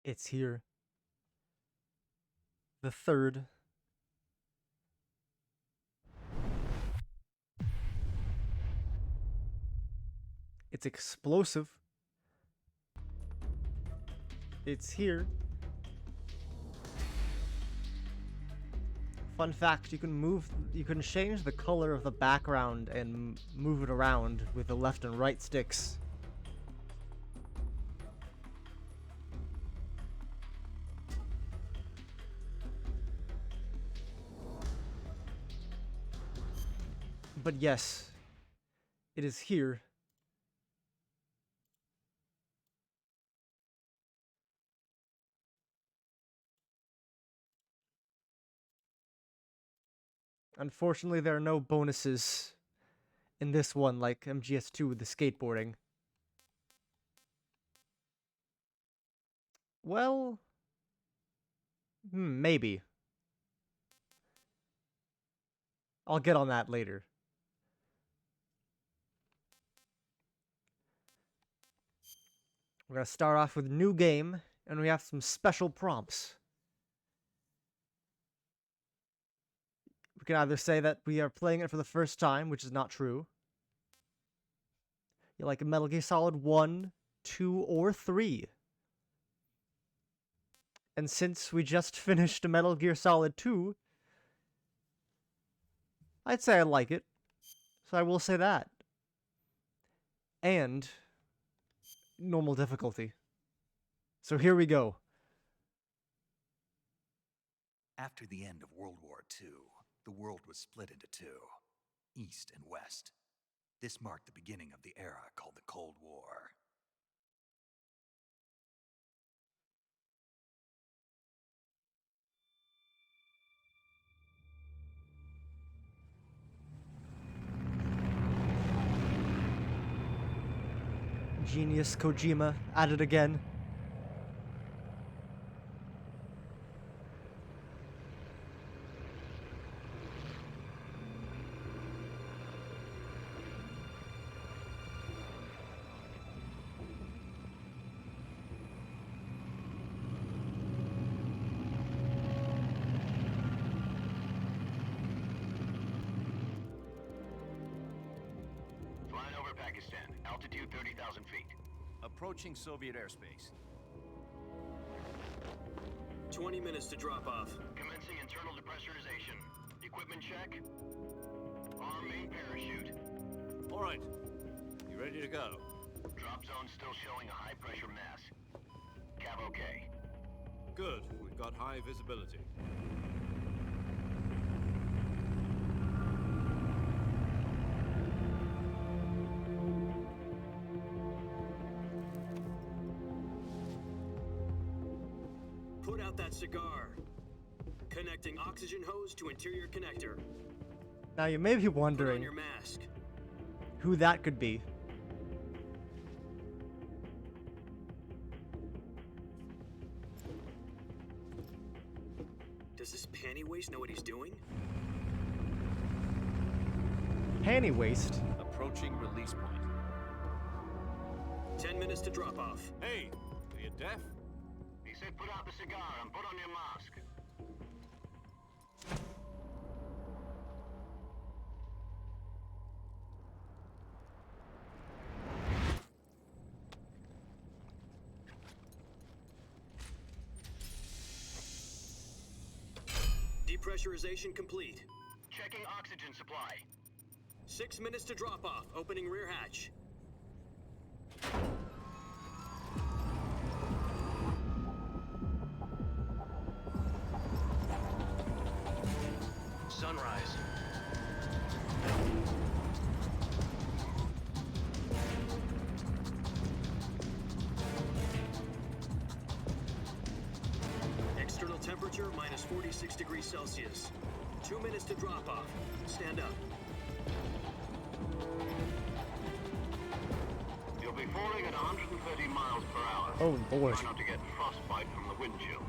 It's here. The third. It's explosive. It's here. Fun fact, you can change the color of the background and move it around with the left and right sticks. But yes, it is here. Unfortunately, there are no bonuses in this one like MGS2 with the skateboarding. Well, maybe. I'll get on that later. We're gonna start off with new game, and we have some special prompts. We can either say that we are playing it for the first time, which is not true. You like Metal Gear Solid 1, 2, or 3. And since we just finished Metal Gear Solid 2, I'd say I like it. So I will say that. And normal difficulty. So here we go. After the end of World War II, the world was split into two, East and West. This marked the beginning of the era called the Cold War. Genius Kojima at it again. Flying over Pakistan, altitude 30,000 feet. Approaching Soviet airspace. 20 minutes to drop off. Commencing internal depressurization. Equipment check. Arm main parachute. All right. You ready to go? Drop zone still showing a high pressure mass. Cav okay. Good. We've got high visibility. Put out that cigar. Connecting oxygen hose to interior connector. Now you may be Put on wondering your mask. who that could be. Does this panty waste know what he's doing? Panty waste. Approaching release point. 10 minutes to drop off. Hey, are you deaf? He said put out the cigar and put on your mask. Depressurization complete. Checking oxygen supply. 6 minutes to drop off. Opening rear hatch. Sunrise. External temperature minus 46 degrees Celsius. 2 minutes to drop off. Stand up. You'll be falling at 130 miles per hour. Oh lord. Try not to get frostbite from the wind chill.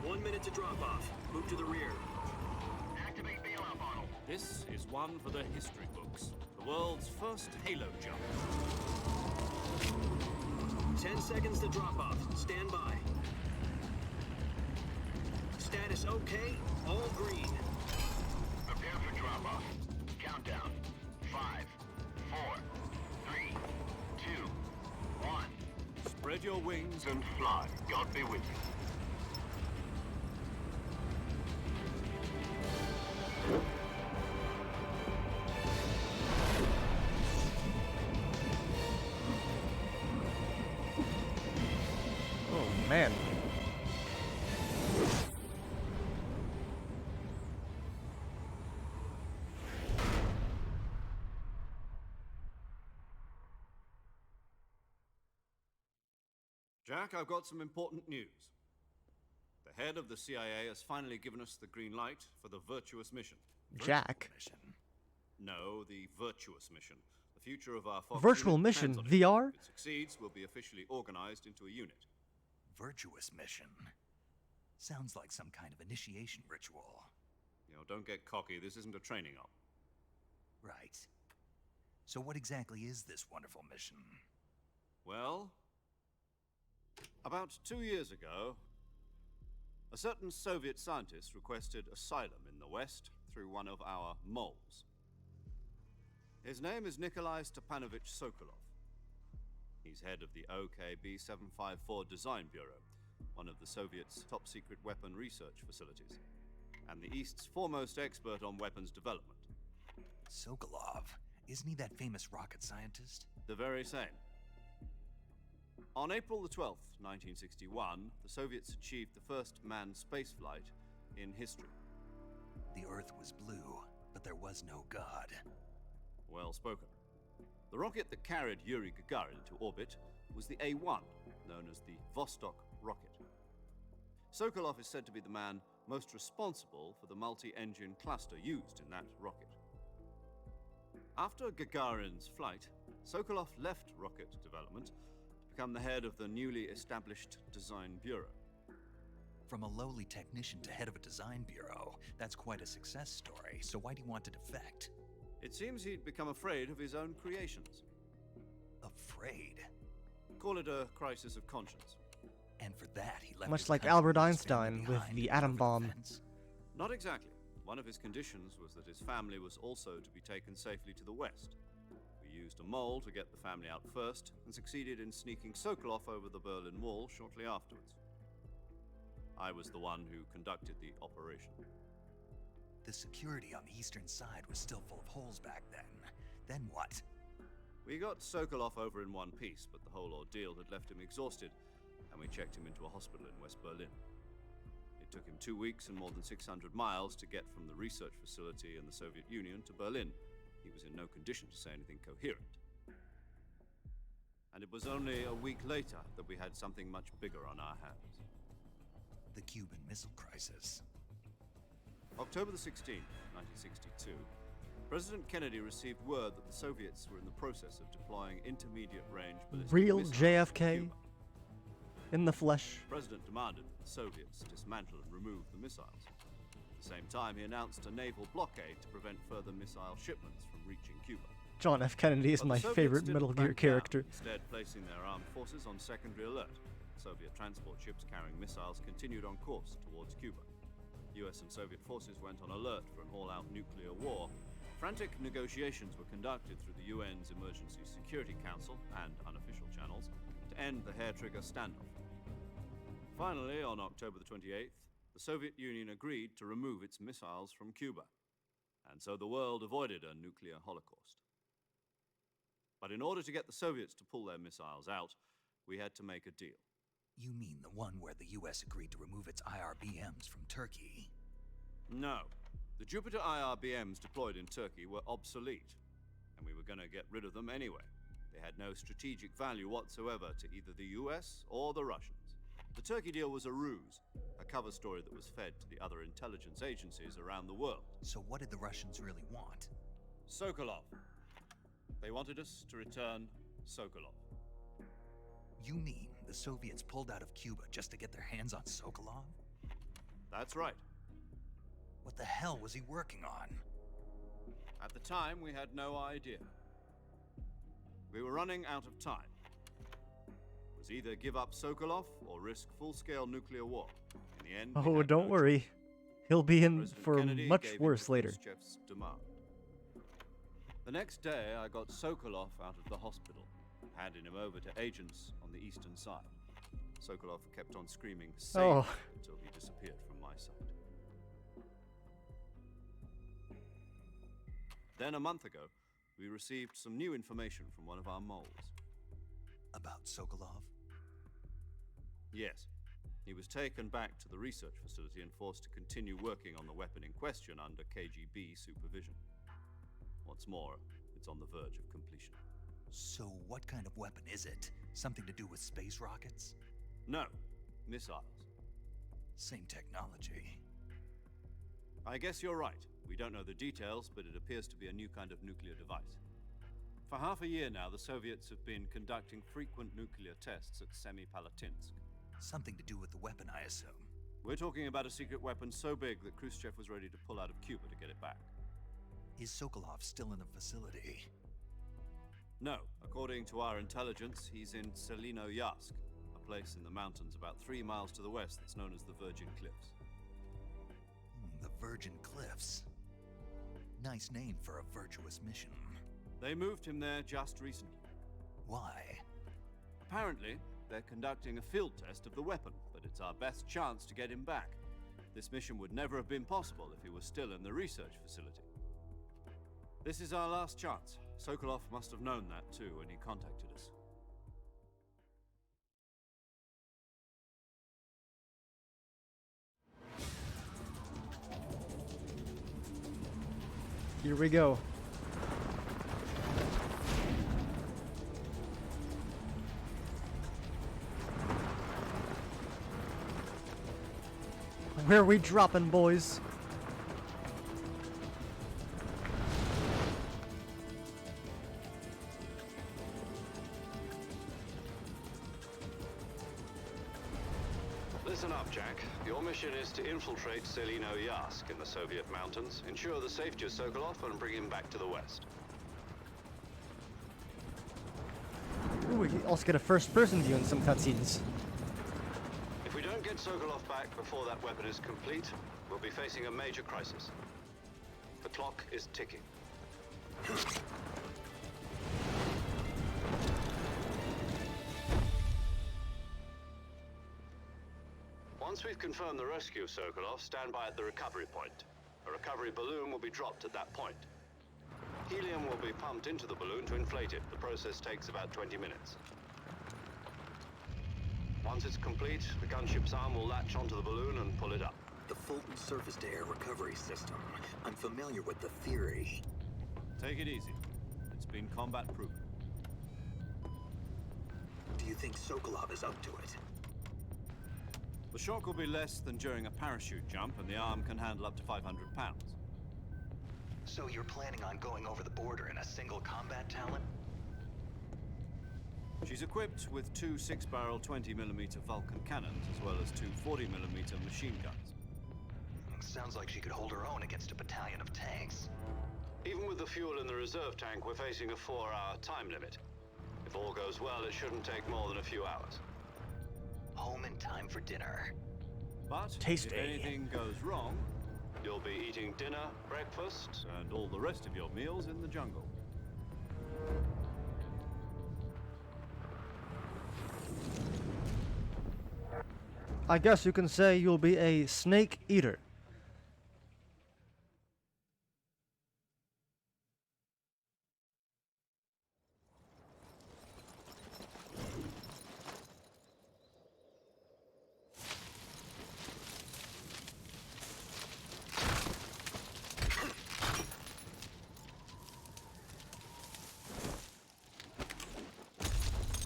1 minute to drop off. Move to the rear. Activate bailout bottle. This is one for the history books. The world's first Halo jump. 10 seconds to drop off. Stand by. Status okay. All green. Prepare for drop-off. Countdown. 5, 4, 3, 2, 1. Spread your wings And fly. God be with you. Oh man. Jack, I've got some important news. The head of the CIA has finally given us the green light for the virtuous mission. Jack. Mission. No, the virtuous mission. The future of our Fox Virtual unit mission, depends on it. VR? If it succeeds, we'll be officially organized into a unit. Virtuous mission. Sounds like some kind of initiation ritual. You know, don't get cocky. This isn't a training op. Right. So what exactly is this wonderful mission? Well, about 2 years ago, a certain Soviet scientist requested asylum in the West through one of our moles. His name is Nikolai Stepanovich Sokolov. He's head of the OKB 754 Design Bureau, one of the Soviets' top-secret weapon research facilities, and the East's foremost expert on weapons development. Sokolov. Isn't he that famous rocket scientist? The very same. On April the 12th, 1961, the Soviets achieved the first manned spaceflight in history. The Earth was blue, but there was no God. Well spoken. The rocket that carried Yuri Gagarin to orbit was the A-1, known as the Vostok rocket. Sokolov is said to be the man most responsible for the multi-engine cluster used in that rocket. After Gagarin's flight, Sokolov left rocket development to become the head of the newly established Design Bureau. From a lowly technician to head of a design bureau, that's quite a success story. So why do you want to defect? It seems he'd become afraid of his own creations. Afraid. Call it a crisis of conscience. And for that, he left Much his like country Albert and his family Einstein with behind the to atom cover bomb. fence. Not exactly. One of his conditions was that his family was also to be taken safely to the west. We used a mole to get the family out first, and succeeded in sneaking Sokolov over the Berlin Wall shortly afterwards. I was the one who conducted the operation. The security on the eastern side was still full of holes back then. Then what? We got Sokolov over in one piece, but the whole ordeal had left him exhausted, and we checked him into a hospital in West Berlin. It took him 2 weeks and more than 600 miles to get from the research facility in the Soviet Union to Berlin. He was in no condition to say anything coherent. And it was only a week later that we had something much bigger on our hands. The Cuban Missile Crisis. October the 16th, 1962, President Kennedy received word that the Soviets were in the process of deploying intermediate-range ballistic Real missiles to JFK Cuba. in the flesh. The President demanded that the Soviets dismantle and remove the missiles. At the same time, he announced a naval blockade to prevent further missile shipments from reaching Cuba. John F. Kennedy is But the my Soviets favorite didn't Metal back Gear down, character. instead placing their armed forces on secondary alert. Soviet transport ships carrying missiles continued on course towards Cuba. US and Soviet forces went on alert for an all-out nuclear war. Frantic negotiations were conducted through the UN's Emergency Security Council and unofficial channels to end the hair-trigger standoff. Finally, on October the 28th, the Soviet Union agreed to remove its missiles from Cuba, and so the world avoided a nuclear holocaust. But in order to get the Soviets to pull their missiles out, we had to make a deal. You mean the one where the US agreed to remove its IRBMs from Turkey? No. The Jupiter IRBMs deployed in Turkey were obsolete, and we were going to get rid of them anyway. They had no strategic value whatsoever to either the US or the Russians. The Turkey deal was a ruse, a cover story that was fed to the other intelligence agencies around the world. So what did the Russians really want? Sokolov. They wanted us to return Sokolov. You mean the Soviets pulled out of Cuba just to get their hands on Sokolov? That's right. What the hell was he working on? At the time, we had no idea. We were running out of time. It was It's either give up Sokolov or risk full-scale nuclear war. In the end, we Oh, had don't no worry. He'll be in President for Kennedy much gave in worse to later. Khrushchev's demand. The next day, I got Sokolov out of the hospital, handing him over to agents on the eastern side. Sokolov kept on screaming, "Save Oh. me," until he disappeared from my sight. Then, a month ago, we received some new information from one of our moles. About Sokolov? Yes. He was taken back to the research facility and forced to continue working on the weapon in question under KGB supervision. What's more, it's on the verge of completion. So what kind of weapon is it? Something to do with space rockets? No, missiles. Same technology. I guess you're right. We don't know the details, but it appears to be a new kind of nuclear device. For half a year now, the Soviets have been conducting frequent nuclear tests at Semipalatinsk. Something to do with the weapon, I assume. We're talking about a secret weapon so big that Khrushchev was ready to pull out of Cuba to get it back. Is Sokolov still in the facility? No, according to our intelligence, he's in Selino-Yarsk, a place in the mountains about 3 miles to the west that's known as the Virgin Cliffs. The Virgin Cliffs. Nice name for a virtuous mission. They moved him there just recently. Why? Apparently, they're conducting a field test of the weapon, but it's our best chance to get him back. This mission would never have been possible if he was still in the research facility. This is our last chance. Sokolov must have known that too when he contacted us. Here we go. Where are we dropping, boys? Listen up, Jack. Your mission is to infiltrate Selino-Yarsk in the Soviet mountains, ensure the safety of Sokolov, and bring him back to the west. Ooh, we also get a first-person view in some cutscenes. If we don't get Sokolov back before that weapon is complete, we'll be facing a major crisis. The clock is ticking. Once we've confirmed the rescue of Sokolov, stand by at the recovery point. A recovery balloon will be dropped at that point. Helium will be pumped into the balloon to inflate it. The process takes about 20 minutes. Once it's complete, the gunship's arm will latch onto the balloon and pull it up. The Fulton surface-to-air recovery system. I'm familiar with the theory. Take it easy. It's been combat-proven. Do you think Sokolov is up to it? The shock will be less than during a parachute jump, and the arm can handle up to 500 pounds. So you're planning on going over the border in a single combat talent? She's equipped with 2 6-barrel 20mm Vulcan cannons, as well as 2 40mm machine guns. Sounds like she could hold her own against a battalion of tanks. Even with the fuel in the reserve tank, we're facing a 4-hour time limit. If all goes well, it shouldn't take more than a few hours. Home in time for dinner. But Tasty. if anything goes wrong, you'll be eating dinner, breakfast, and all the rest of your meals in the jungle. I guess you can say you'll be a snake eater.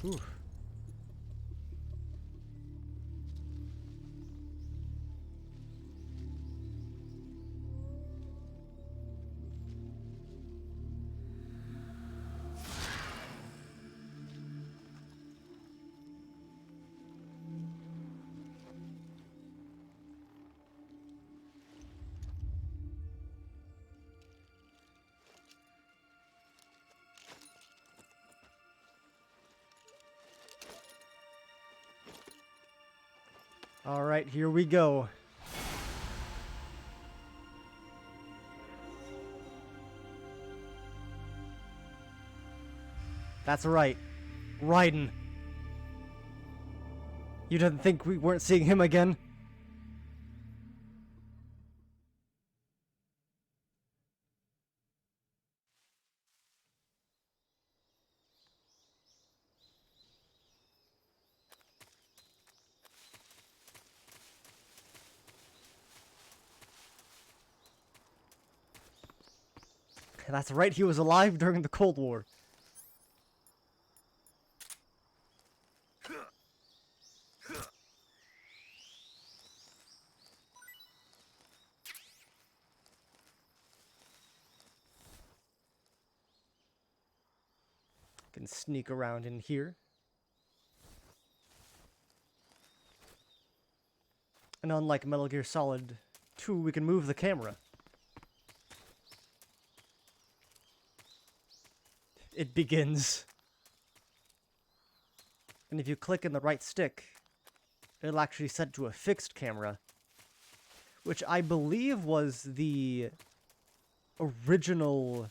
Ooh. Alright, here we go. That's right. Raiden. You didn't think we weren't seeing him again? That's right, he was alive during the Cold War. Can sneak around in here. And unlike Metal Gear Solid 2, we can move the camera. It begins. And if you click in the right stick, it'll actually set to a fixed camera, which I believe was the original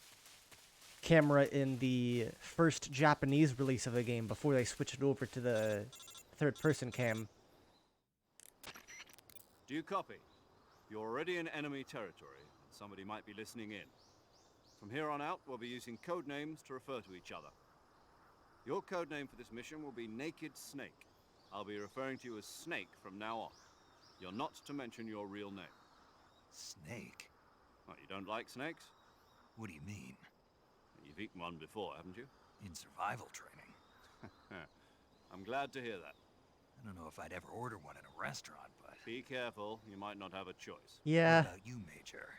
camera in the first Japanese release of the game before they switched it over to the third-person cam. Do you copy? You're already in enemy territory. Somebody might be listening in. From here on out, we'll be using code names to refer to each other. Your code name for this mission will be Naked Snake. I'll be referring to you as Snake from now on. You're not to mention your real name. Snake? What, you don't like snakes? What do you mean? You've eaten one before, haven't you? In survival training? I'm glad to hear that. I don't know if I'd ever order one in a restaurant, but... Be careful, you might not have a choice. Yeah. What about you, Major?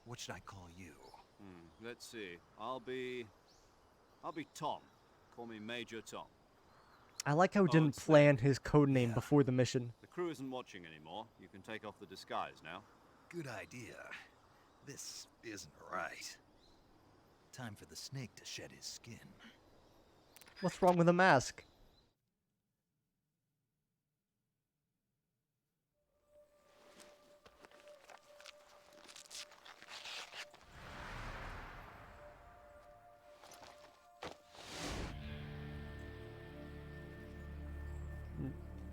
What should I call you? Let's see. I'll be Tom. Call me Major Tom. I like how he didn't it's plan his code name Yeah. before the mission. The crew isn't watching anymore. You can take off the disguise now. Good idea. This isn't right. Time for the snake to shed his skin. What's wrong with the mask?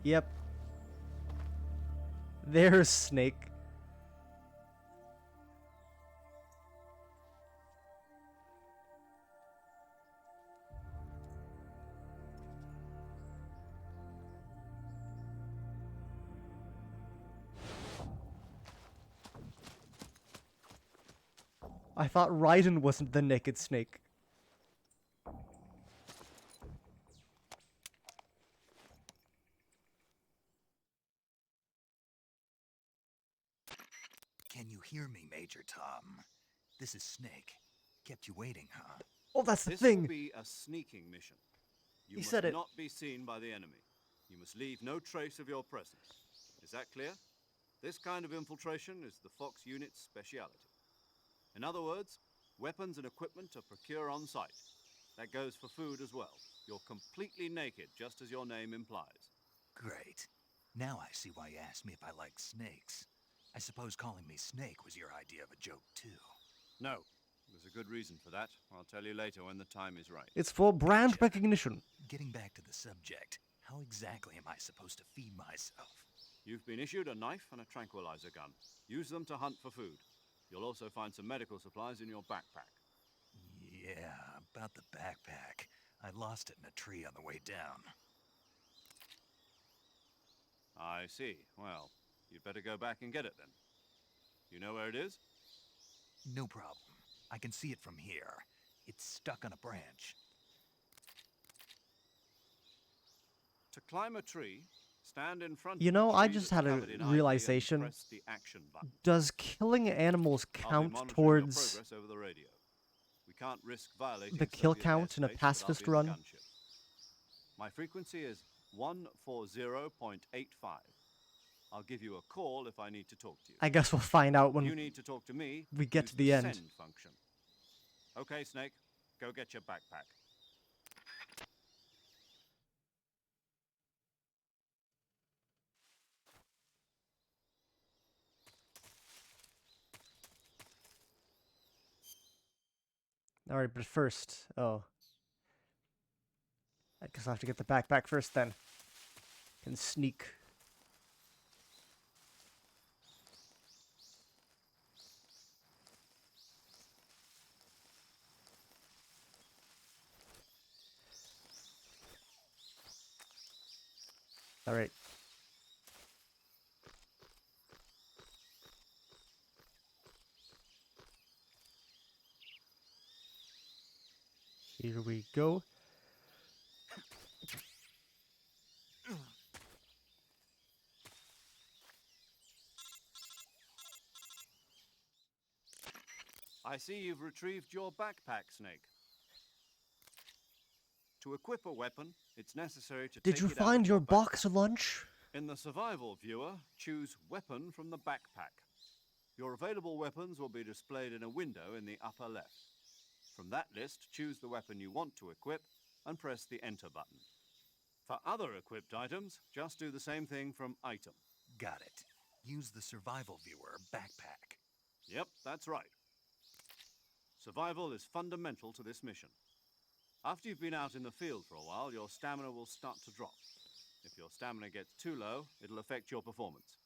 Yep. There's Snake. I thought Raiden wasn't the Naked Snake. Can you hear me, Major Tom? This is Snake. Kept you waiting, huh? Oh, that's the This thing! will be a sneaking mission. You He must said it. not be seen by the enemy. You must leave no trace of your presence. Is that clear? This kind of infiltration is the Fox unit's speciality. In other words, weapons and equipment are procured on site. That goes for food as well. You're completely naked, just as your name implies. Great. Now I see why you asked me if I like snakes. I suppose calling me Snake was your idea of a joke, too. No, there's a good reason for that. I'll tell you later when the time is right. It's for brand recognition. Getting back to the subject, how exactly am I supposed to feed myself? You've been issued a knife and a tranquilizer gun. Use them to hunt for food. You'll also find some medical supplies in your backpack. Yeah, about the backpack. I lost it in a tree on the way down. I see. Well, you'd better go back and get it then. You know where it is? No problem. I can see it from here. It's stuck on a branch. To climb a tree, stand in front You of know, the I tree just that's had a covered in ivy realization. and press the action button. Does killing animals I'll be count monitoring your towards... progress over the radio. We can't risk violating the kill Soviet count in a airspace without pacifist being a run? gunship. My frequency is 140.85. I'll give you a call if I need to talk to you. I guess we'll find out You when need to talk to me. we get use to the end. Send function. Okay, Snake. Go get your backpack. Alright, but first... Oh. I guess I'll have to get the backpack first then. Can sneak. Alright. Here we go. I see you've retrieved your backpack, Snake. To equip a weapon, it's necessary to Did take you it out find of your backpack. box lunch? In the survival viewer, choose Weapon from the backpack. Your available weapons will be displayed in a window in the upper left. From that list, choose the weapon you want to equip and press the Enter button. For other equipped items, just do the same thing from Item. Got it. Use the survival viewer backpack. Yep, that's right. Survival is fundamental to this mission. After you've been out in the field for a while, your stamina will start to drop. If your stamina gets too low, it'll affect your performance.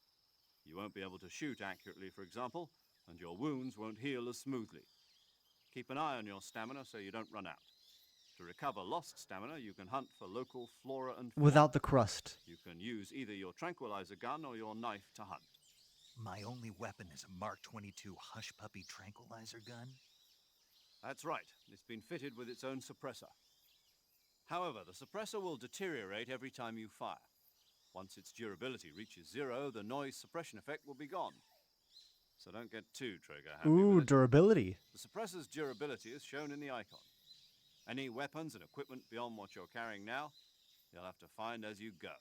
You won't be able to shoot accurately, for example, and your wounds won't heal as smoothly. Keep an eye on your stamina so you don't run out. To recover lost stamina, you can hunt for local flora and fauna. Without the crust. You can use either your tranquilizer gun or your knife to hunt. My only weapon is a Mark 22 Hush Puppy tranquilizer gun? That's right. It's been fitted with its own suppressor. However, the suppressor will deteriorate every time you fire. Once its durability reaches 0, the noise suppression effect will be gone. So don't get too trigger-happy Ooh, with it. durability. The suppressor's durability is shown in the icon. Any weapons and equipment beyond what you're carrying now, you'll have to find as you go.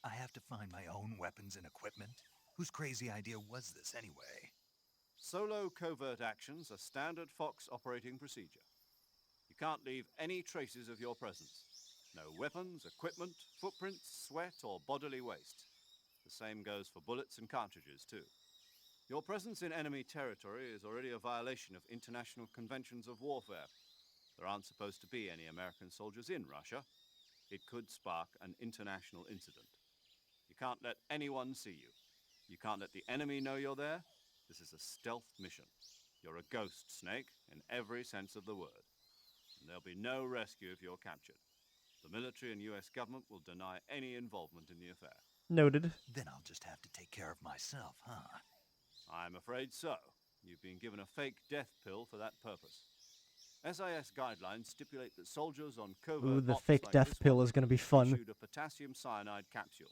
I have to find my own weapons and equipment? Whose crazy idea was this anyway? Solo covert actions are standard Fox operating procedure. You can't leave any traces of your presence. No weapons, equipment, footprints, sweat, or bodily waste. The same goes for bullets and cartridges, too. Your presence in enemy territory is already a violation of international conventions of warfare. There aren't supposed to be any American soldiers in Russia. It could spark an international incident. You can't let anyone see you. You can't let the enemy know you're there. This is a stealth mission. You're a ghost, Snake, in every sense of the word. And there'll be no rescue if you're captured. The military and US government will deny any involvement in the affair. Noted. Then I'll just have to take care of myself, huh? I'm afraid so. You've been given a fake death pill for that purpose. SIS guidelines stipulate that soldiers on covert Ooh, the ops fake like death this pill one is gonna be are fun. issued a potassium cyanide capsule.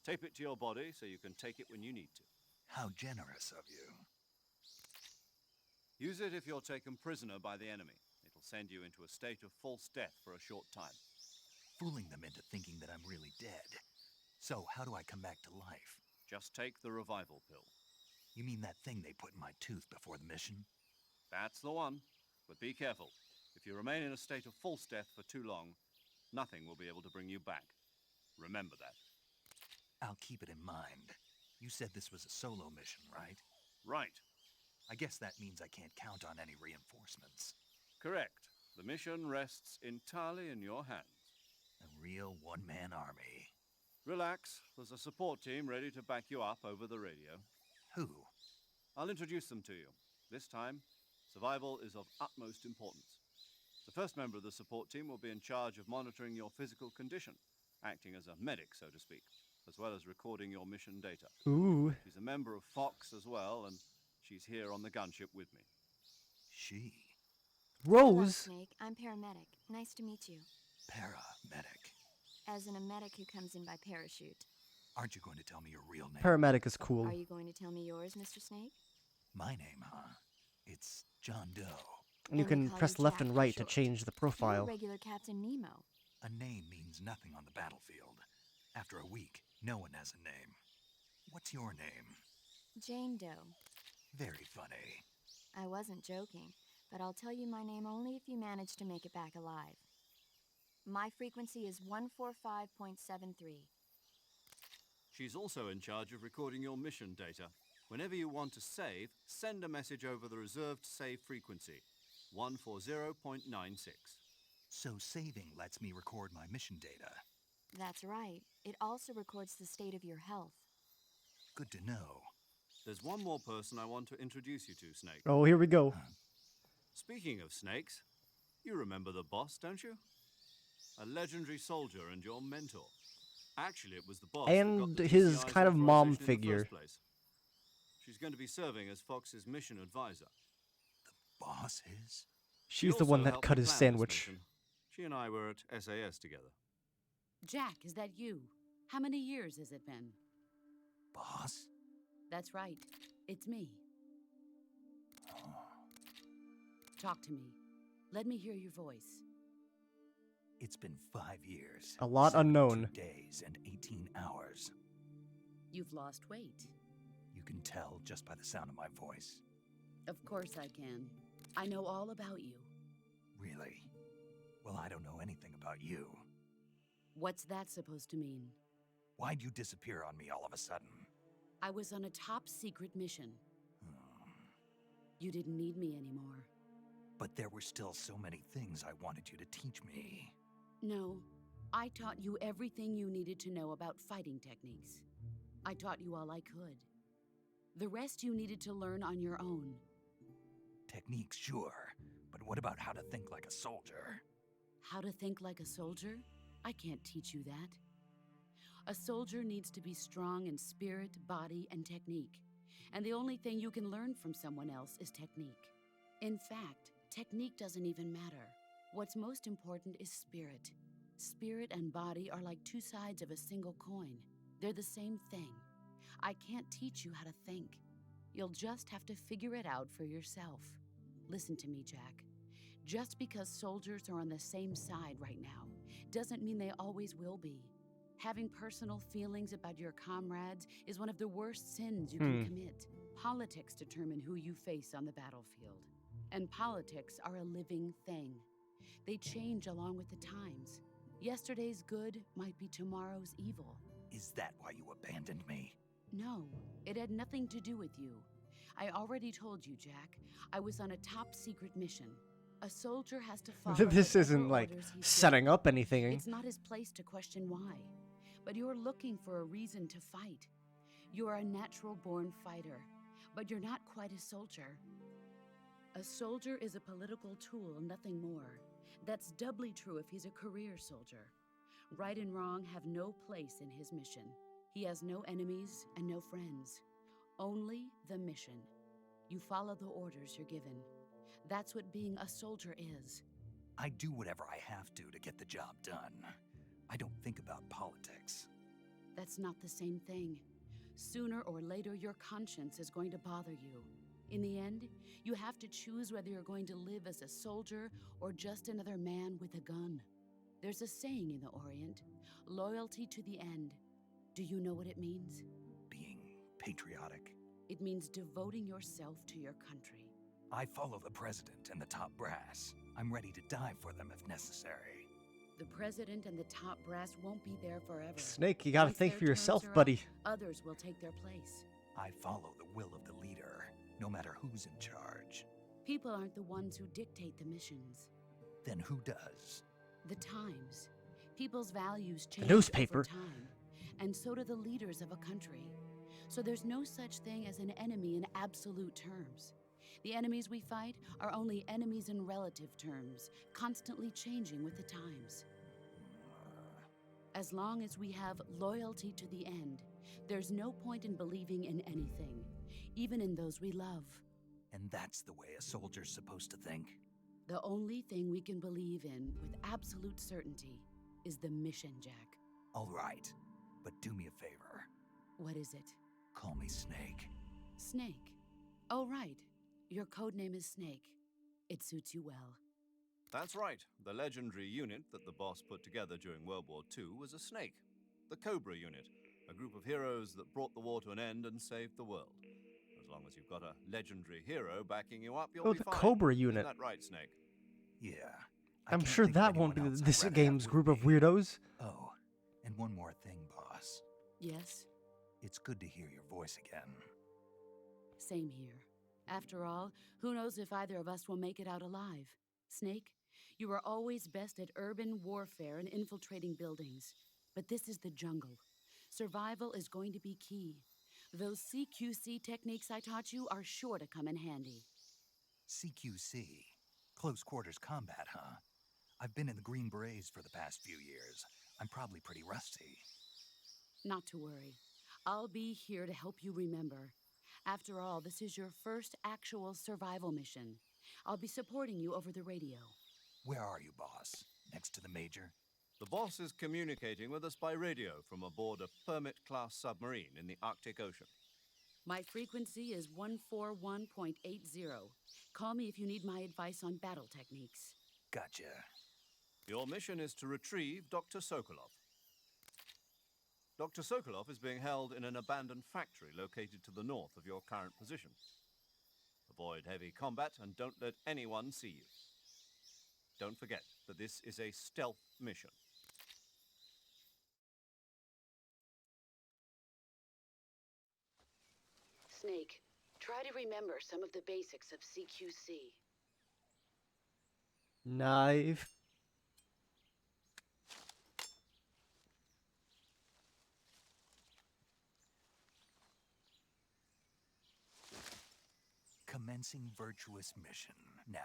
Tape it to your body so you can take it when you need to. How generous of you. Use it if you're taken prisoner by the enemy. It'll send you into a state of false death for a short time. Fooling them into thinking that I'm really dead. So, how do I come back to life? Just take the revival pill. You mean that thing they put in my tooth before the mission? That's the one. But be careful. If you remain in a state of false death for too long, nothing will be able to bring you back. Remember that. I'll keep it in mind. You said this was a solo mission, right? Right. I guess that means I can't count on any reinforcements. Correct. The mission rests entirely in your hands. A real one-man army. Relax. There's a support team ready to back you up over the radio. Who? I'll introduce them to you. This time, survival is of utmost importance. The first member of the support team will be in charge of monitoring your physical condition, acting as a medic, so to speak, as well as recording your mission data. Ooh. She's a member of Fox as well, and she's here on the gunship with me. She. Hello, Rose? Snake. I'm paramedic. Nice to meet you. Paramedic. As in a medic who comes in by parachute. Aren't you going to tell me your real name? Paramedic is cool. Are you going to tell me yours, Mr. Snake? My name, huh? It's John Doe. And you Then we can call press you left Jack and for right to short. change the You're profile. a regular Captain Nemo. A name means nothing on the battlefield. After a week, no one has a name. What's your name? Jane Doe. Very funny. I wasn't joking, but I'll tell you my name only if you manage to make it back alive. My frequency is 145.73. She's also in charge of recording your mission data. Whenever you want to save, send a message over the reserved save frequency. 140.96. So saving lets me record my mission data. That's right. It also records the state of your health. Good to know. There's one more person I want to introduce you to, Snake. Oh, here we go. Speaking of snakes, you remember the boss, don't you? A legendary soldier and your mentor. Actually, it was the boss that got And the his TCI's kind of mom authorization in the figure. first place. She's going to be serving as Fox's mission advisor. Boss is? She's She the one also that helped cut me his plan this sandwich. mission. She and I were at SAS together. Jack, is that you? How many years has it been? Boss? That's right. It's me. Talk to me. Let me hear your voice. It's been 5 years. A lot 72 unknown. days and 18 hours. You've lost weight. You can tell just by the sound of my voice. Of course I can. I know all about you. Really? Well, I don't know anything about you. What's that supposed to mean? Why'd you disappear on me all of a sudden? I was on a top secret mission. You didn't need me anymore. But there were still so many things I wanted you to teach me. No, I taught you everything you needed to know about fighting techniques. I taught you all I could. The rest you needed to learn on your own. Techniques, sure. But what about how to think like a soldier? How to think like a soldier? I can't teach you that. A soldier needs to be strong in spirit, body, and technique. And the only thing you can learn from someone else is technique. In fact, technique doesn't even matter. What's most important is spirit. Spirit and body are like two sides of a single coin. They're the same thing. I can't teach you how to think. You'll just have to figure it out for yourself. Listen to me, Jack. Just because soldiers are on the same side right now doesn't mean they always will be. Having personal feelings about your comrades is one of the worst sins you can commit. Politics determine who you face on the battlefield. And politics are a living thing. They change along with the times. Yesterday's good might be tomorrow's evil. Is that why you abandoned me? No, it had nothing to do with you. I already told you, Jack. I was on a top secret mission. A soldier has to follow This whatever isn't like orders he's setting given. up anything. It's not his place to question why. But you're looking for a reason to fight. You're a natural-born fighter, but you're not quite a soldier. A soldier is a political tool, nothing more. That's doubly true if he's a career soldier. Right and wrong have no place in his mission. He has no enemies and no friends. Only the mission. You follow the orders you're given. That's what being a soldier is. I do whatever I have to get the job done. I don't think about politics. That's not the same thing. Sooner or later, your conscience is going to bother you. In the end, you have to choose whether you're going to live as a soldier or just another man with a gun. There's a saying in the Orient, loyalty to the end. Do you know what it means? Being patriotic. It means devoting yourself to your country. I follow the president and the top brass. I'm ready to die for them if necessary. The president and the top brass won't be there forever. Snake, you gotta Once think their for yourself, terms are up, buddy. Others will take their place. I follow the will of the leader, no matter who's in charge. People aren't the ones who dictate the missions. Then who does? The times. People's values change newspaper. over time, and so do the leaders of a country. So there's no such thing as an enemy in absolute terms. The enemies we fight are only enemies in relative terms, constantly changing with the times. As long as we have loyalty to the end, there's no point in believing in anything, even in those we love. And that's the way a soldier's supposed to think? The only thing we can believe in with absolute certainty is the mission, Jack. All right, but do me a favor. What is it? Call me Snake. Snake. Oh, right. Your code name is Snake. It suits you well. That's right. The legendary unit that the boss put together during World War II was a snake. The Cobra unit, a group of heroes that brought the war to an end and saved the world. As long as you've got a legendary hero backing you up, you'll Oh, be the fine. Cobra unit. Isn't that right, Snake? Yeah. I I'm can't sure think of that won't be anyone else I'd this rather have game's with group of me. weirdos. Oh, and one more thing, boss. Yes, It's good to hear your voice again. same here. After all, who knows if either of us will make it out alive? Snake, you are always best at urban warfare and infiltrating buildings. But this is the jungle. Survival is going to be key. Those CQC techniques I taught you are sure to come in handy. CQC? Close quarters combat, huh? I've been in the Green Berets for the past few years. I'm probably pretty rusty. Not to worry. I'll be here to help you remember. After all, this is your first actual survival mission. I'll be supporting you over the radio. Where are you, boss? Next to the Major? The boss is communicating with us by radio from aboard a Permit-class submarine in the Arctic Ocean. My frequency is 141.80. Call me if you need my advice on battle techniques. Gotcha. Your mission is to retrieve Dr. Sokolov. Dr. Sokolov is being held in an abandoned factory located to the north of your current position. Avoid heavy combat and don't let anyone see you. Don't forget that this is a stealth mission. Snake, try to remember some of the basics of CQC. Knife. Commencing virtuous mission now.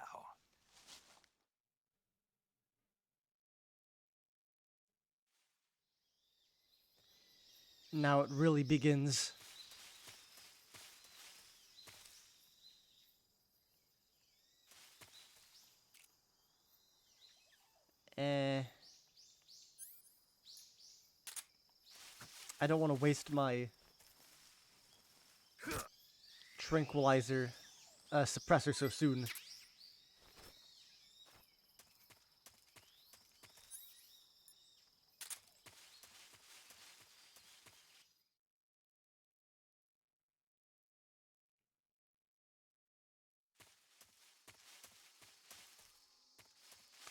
Now it really begins. I don't want to waste my tranquilizer suppressor so soon.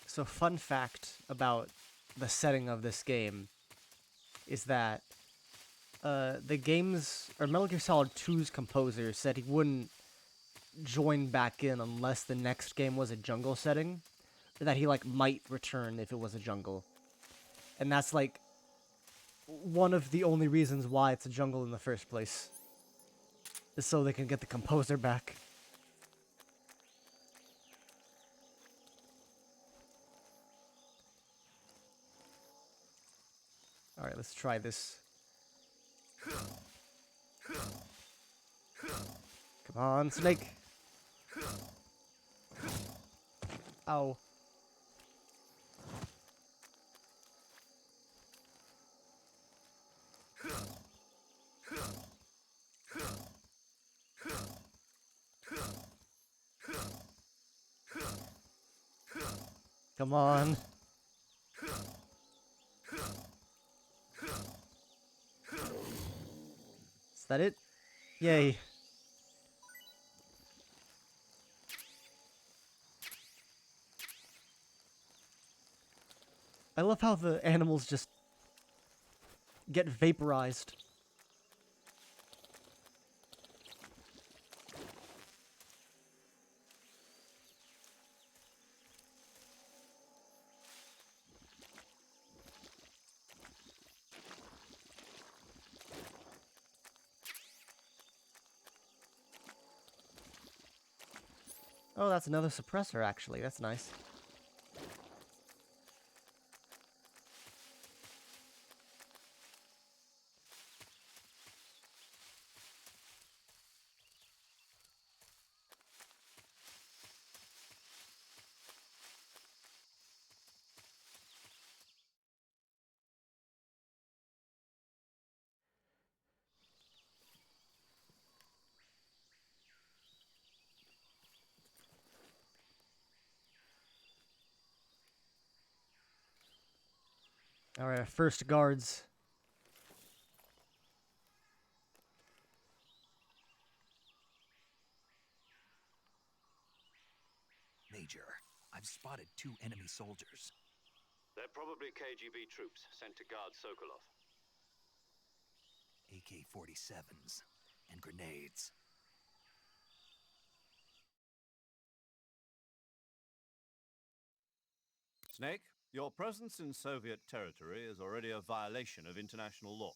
So, fun fact about the setting of this game is that the game's, or Metal Gear Solid 2's composer said he wouldn't join back in unless the next game was a jungle setting, or that he, like, might return if it was a jungle. And that's, like, one of the only reasons why it's a jungle in the first place, is so they can get the composer back. Alright, let's try this. Come on, Snake. Ow. Come on. Is that it? Yay. I love how the animals just get vaporized. Oh, that's another suppressor, actually. That's nice. Alright, first guards. Major, I've spotted 2 enemy soldiers. They're probably KGB troops sent to guard Sokolov. AK-47s and grenades. Snake, your presence in Soviet territory is already a violation of international law.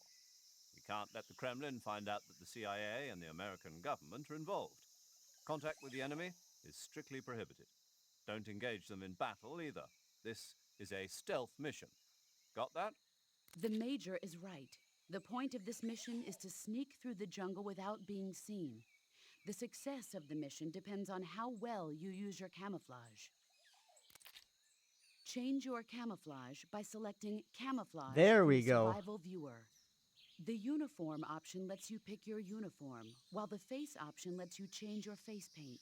We can't let the Kremlin find out that the CIA and the American government are involved. Contact with the enemy is strictly prohibited. Don't engage them in battle either. This is a stealth mission. Got that? The Major is right. The point of this mission is to sneak through the jungle without being seen. The success of the mission depends on how well you use your camouflage. Change your camouflage by selecting Camouflage There from we the go. Survival Viewer. The Uniform option lets you pick your uniform, while the Face option lets you change your face paint.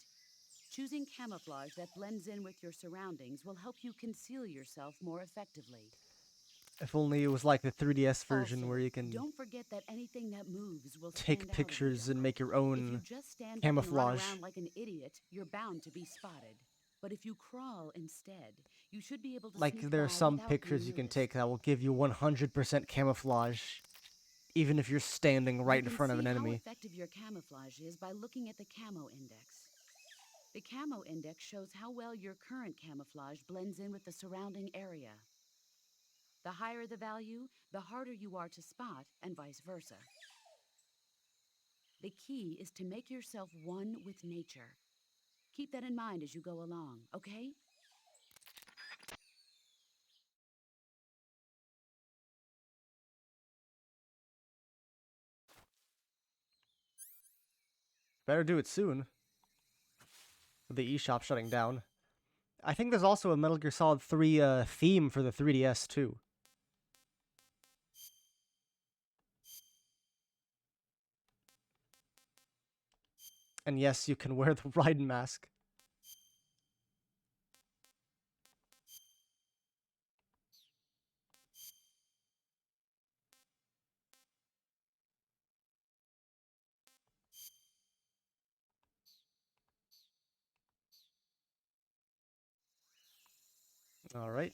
Choosing camouflage that blends in with your surroundings will help you conceal yourself more effectively. If only it was like the 3DS version Also, where you can don't forget that anything that moves will take stand out pictures in and the make your jungle. If you own just stand camouflage. up and run around like an idiot, you're bound to be spotted. But if you crawl instead, you should be able to Like, sneak there are by some without pictures being you can noticed. take that will give you 100% camouflage, even if you're standing right in front of an You enemy. can see how effective your camouflage is by looking at the Camo Index. The Camo Index shows how well your current camouflage blends in with the surrounding area. The higher the value, the harder you are to spot, and vice versa. The key is to make yourself one with nature. Keep that in mind as you go along, okay? Better do it soon. With the eShop shutting down. I think there's also a Metal Gear Solid 3 theme for the 3DS too. And yes, you can wear the Raiden mask. All right.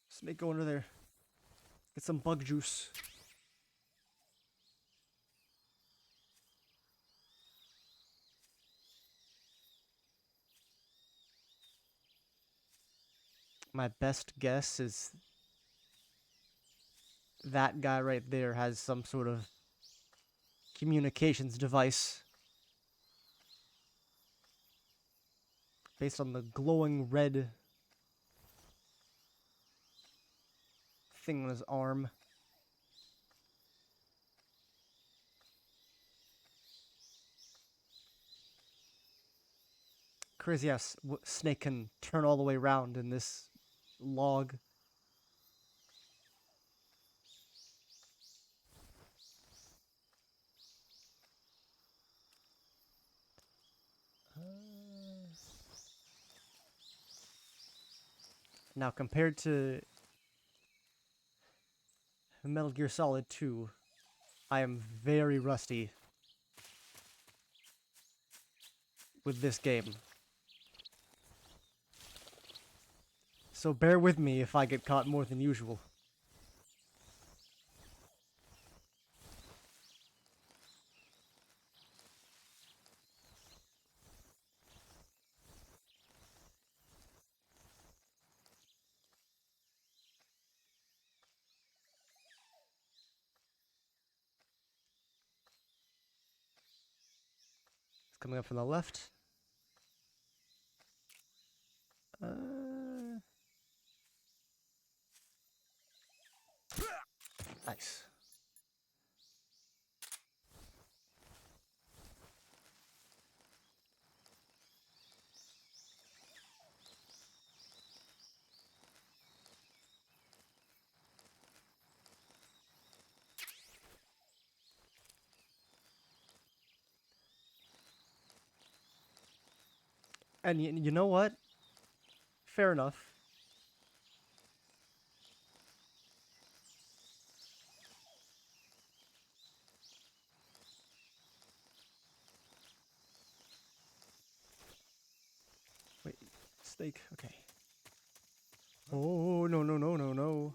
Snake, go under there. Get some bug juice. My best guess is that guy right there has some sort of communications device. Based on the glowing red thing on his arm. Crazy how Snake can turn all the way around in this log. Now, compared to Metal Gear Solid 2, I am very rusty with this game. So bear with me if I get caught more than usual. It's coming up from the left. Nice. And you know what? Fair enough. Wait, Snake, okay. Oh, no, no, no, no, no.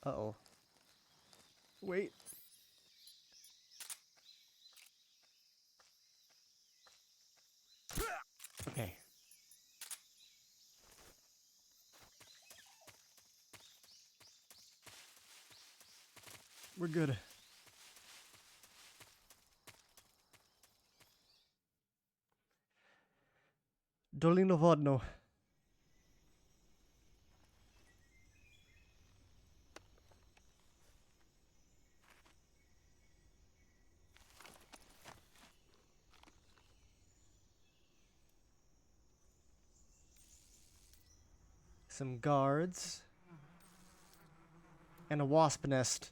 Uh-oh. Wait. Okay. We're good. Dolino Vodno. Some guards. And a wasp nest.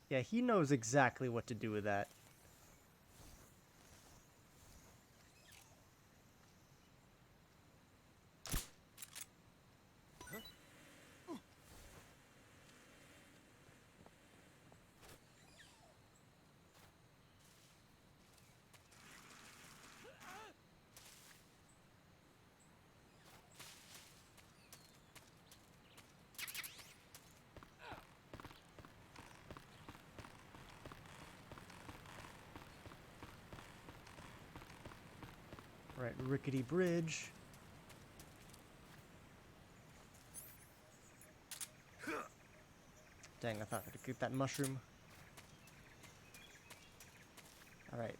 Yeah, he knows exactly what to do with that. Right, rickety bridge. Dang, I thought I could get that mushroom. Alright.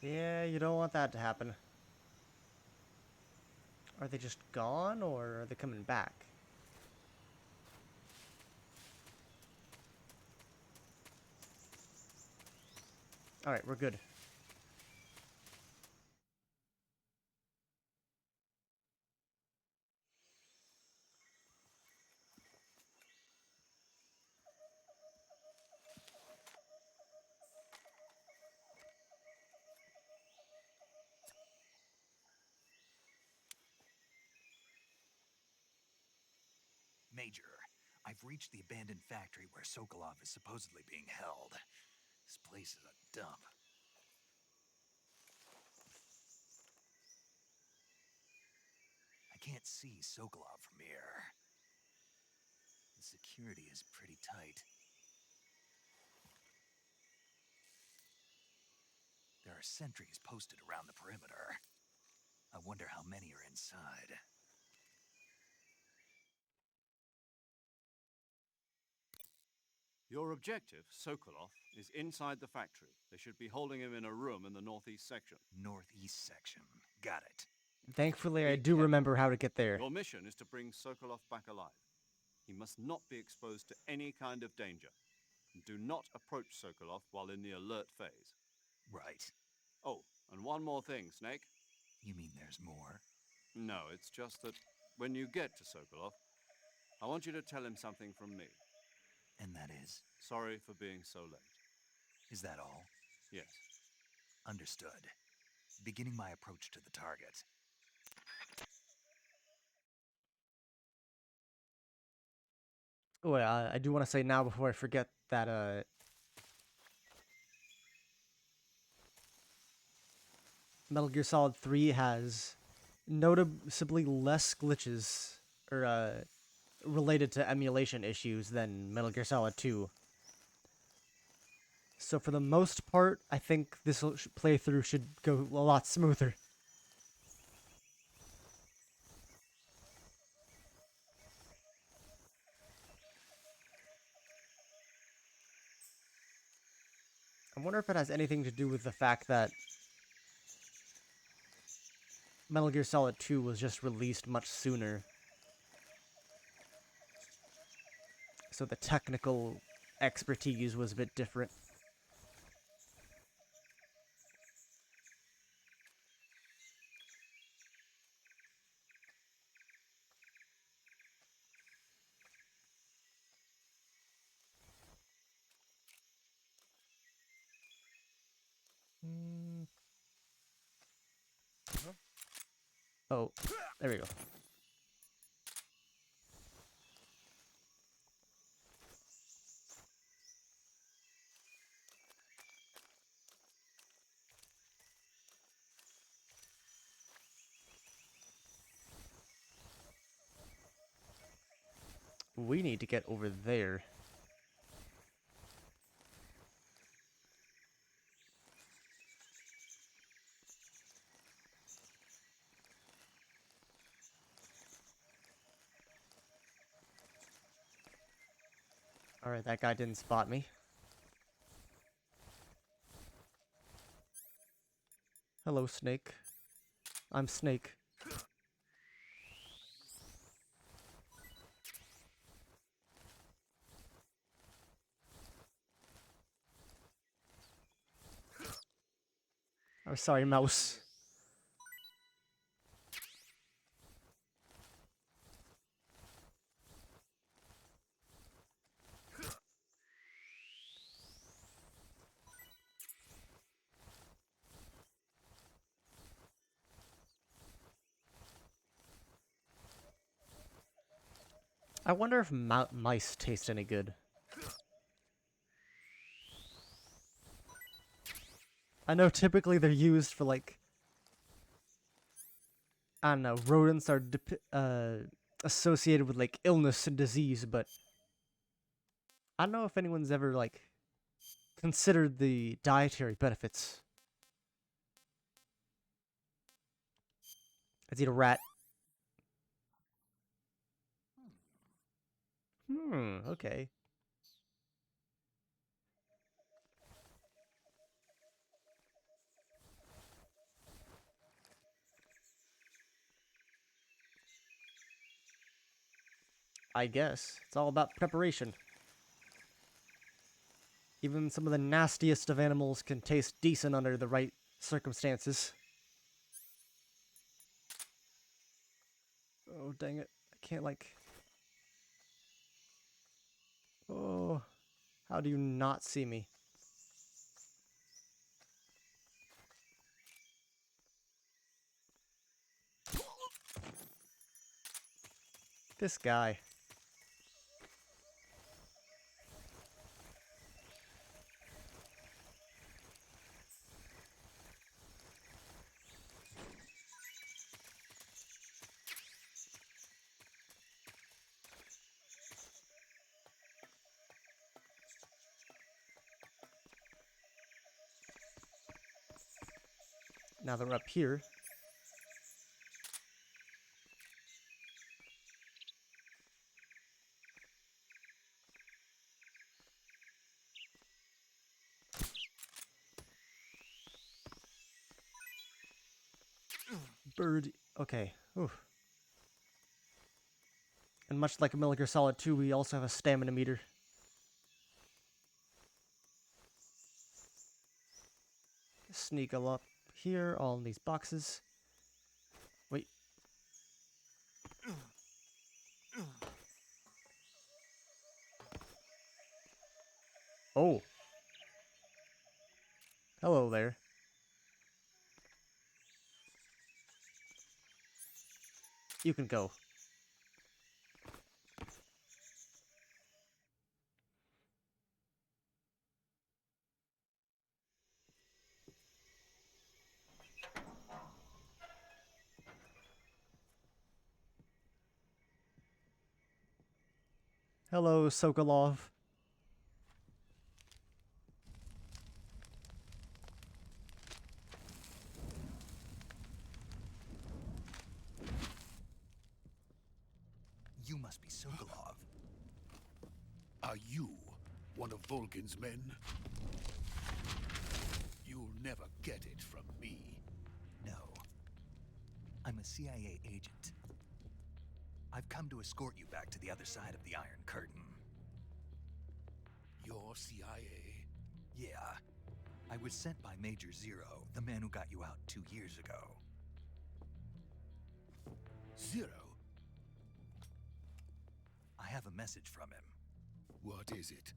Yeah, you don't want that to happen. Are they just gone, or are they coming back? Alright, we're good. Major, I've reached the abandoned factory where Sokolov is supposedly being held. This place is a dump. I can't see Sokolov from here. The security is pretty tight. There are sentries posted around the perimeter. I wonder how many are inside. Your objective, Sokolov, is inside the factory. They should be holding him in a room in the northeast section. Northeast section. Got it. Thankfully, I Be do careful. remember how to get there. Your mission is to bring Sokolov back alive. He must not be exposed to any kind of danger. Do not approach Sokolov while in the alert phase. Right. Oh, and one more thing, Snake. You mean there's more? No, it's just that when you get to Sokolov, I want you to tell him something from me. And that is? Sorry for being so late. Is that all? Yes. Understood. Beginning my approach to the target. Oh, I do want to say now before I forget that Metal Gear Solid 3 has noticeably less glitches or related to emulation issues than Metal Gear Solid 2. So for the most part, I think this playthrough should go a lot smoother. I wonder if it has anything to do with the fact that Metal Gear Solid 2 was just released much sooner. So the technical expertise was a bit different. Oh, there we go. We need to get over there. Alright, that guy didn't spot me. Hello, Snake. I'm Snake. Oh, sorry, mouse. I wonder if mice taste any good. I know typically they're used for like, I don't know, rodents are associated with like illness and disease, but I don't know if anyone's ever like considered the dietary benefits. Let's eat a rat. Okay. I guess. It's all about preparation. Even some of the nastiest of animals can taste decent under the right circumstances. Oh, dang it. I can't, like... Oh, how do you not see me? This guy. Now that we're up here. Bird. Okay. Oof. And much like a Metal Gear Solid 2, we also have a stamina meter. Sneak up here, all in these boxes. Wait. Oh. Hello there. You can go. Hello, Sokolov. You must be Sokolov. Are you one of Volgin's men? You'll never get it from me. No. I'm a CIA agent. I've come to escort you back to the other side of the Iron Curtain. You're CIA? Yeah. I was sent by Major Zero, the man who got you out 2 years ago. Zero? I have a message from him. What is it?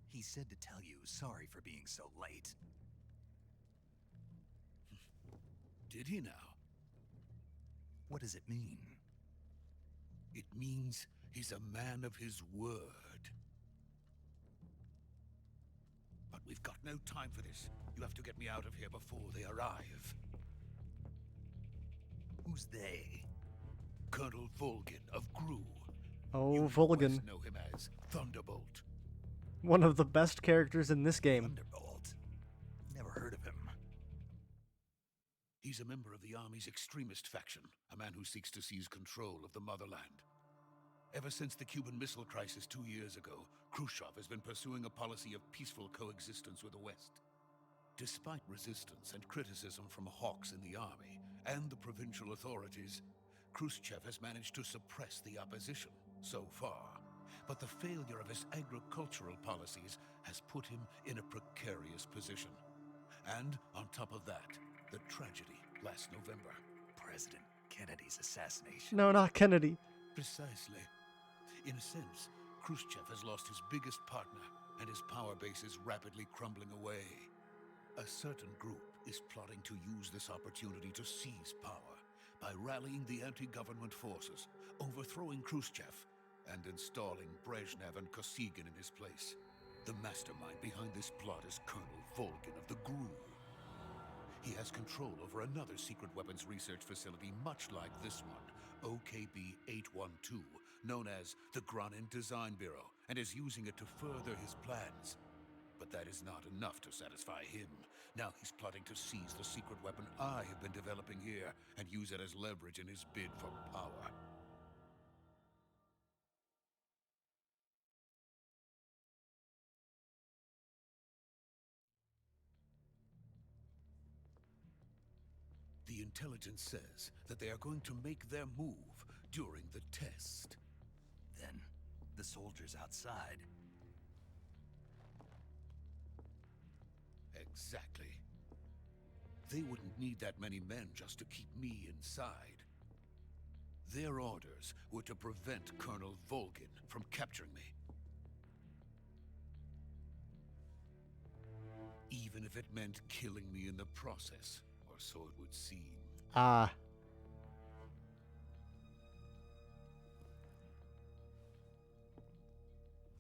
He said to tell you sorry for being so late. Did he now? What does it mean? It means he's a man of his word. But we've got no time for this. You have to get me out of here before they arrive. Who's they? Colonel Volgin of Gru. Oh, You Volgin. know him as Thunderbolt. One of the best characters in this game. Thunderbolt. Never heard of him. He's a member of the Army's extremist faction, a man who seeks to seize control of the motherland. Ever since the Cuban Missile Crisis 2 years ago, Khrushchev has been pursuing a policy of peaceful coexistence with the West. Despite resistance and criticism from hawks in the army and the provincial authorities, Khrushchev has managed to suppress the opposition so far. But the failure of his agricultural policies has put him in a precarious position. And on top of that, the tragedy last November. President Kennedy's assassination. No, not Kennedy. Precisely. In a sense, Khrushchev has lost his biggest partner, and his power base is rapidly crumbling away. A certain group is plotting to use this opportunity to seize power by rallying the anti-government forces, overthrowing Khrushchev, and installing Brezhnev and Kosygin in his place. The mastermind behind this plot is Colonel Volgin of the GRU. He has control over another secret weapons research facility much like this one, OKB-812, known as the Granin Design Bureau, and is using it to further his plans. But that is not enough to satisfy him. Now he's plotting to seize the secret weapon I have been developing here and use it as leverage in his bid for power. The intelligence says that they are going to make their move during the test. Then, the soldiers outside. Exactly. They wouldn't need that many men just to keep me inside. Their orders were to prevent Colonel Volgin from capturing me. Even if it meant killing me in the process, or so it would seem. Ah.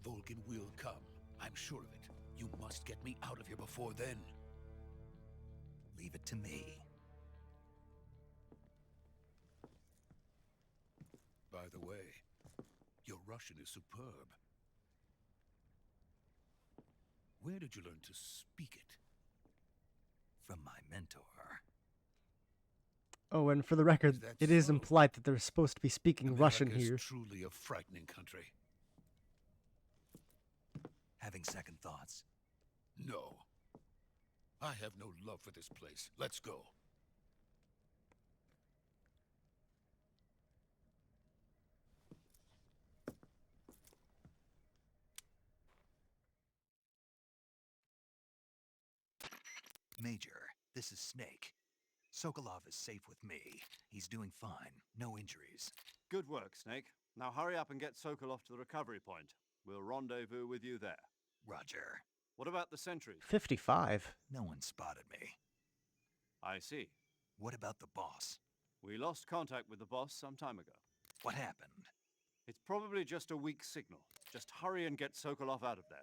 Volgin will come. I'm sure of it. You must get me out of here before then. Leave it to me. By the way, your Russian is superb. Where did you learn to speak it? From my mentor. Oh, and for the record, that it is so? implied that they're supposed to be speaking Russian America is here. truly a frightening country. Having second thoughts. No. I have no love for this place. Let's go. Major, this is Snake. Sokolov is safe with me. He's doing fine. No injuries. Good work, Snake. Now hurry up and get Sokolov to the recovery point. We'll rendezvous with you there. Roger. What about the sentries? 55. No one spotted me. I see. What about the boss? We lost contact with the boss some time ago. What happened? It's probably just a weak signal. Just hurry and get Sokolov out of there.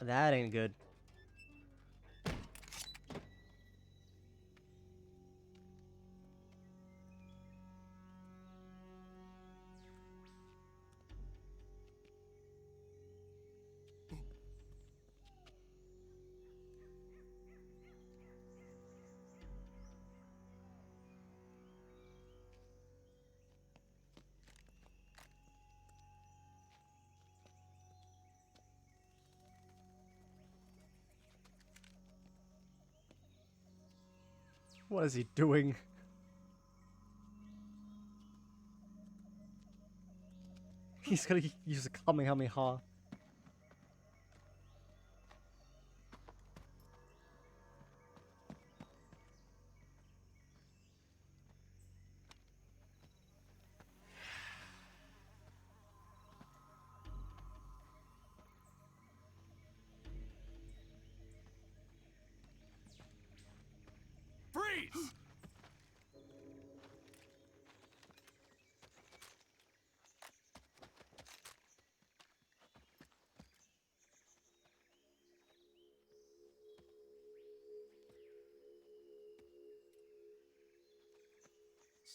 That ain't good. What is he doing? He's gonna use a Kamehameha.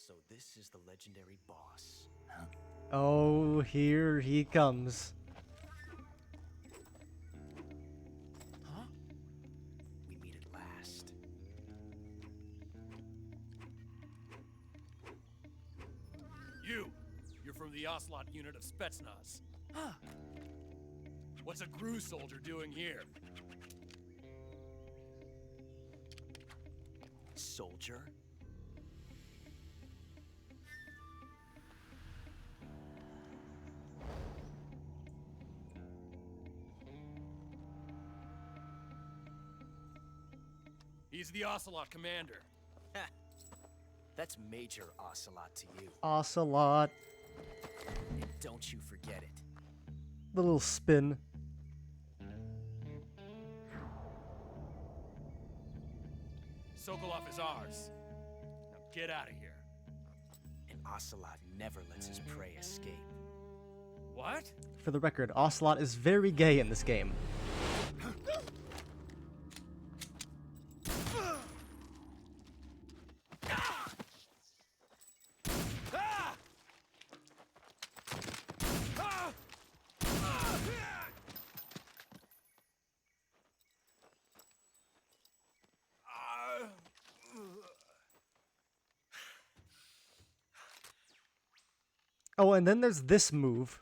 So this is the legendary boss. Oh, here he comes. Huh? We meet at last. You're from the Ocelot unit of Spetsnaz. Huh. What's a Gru soldier doing here? Soldier? He's the Ocelot commander. That's Major Ocelot to you. Ocelot. And don't you forget it. The little spin. Sokolov is ours. Now get out of here. And Ocelot never lets his prey escape. What? For the record, Ocelot is very gay in this game. Oh, and then there's this move.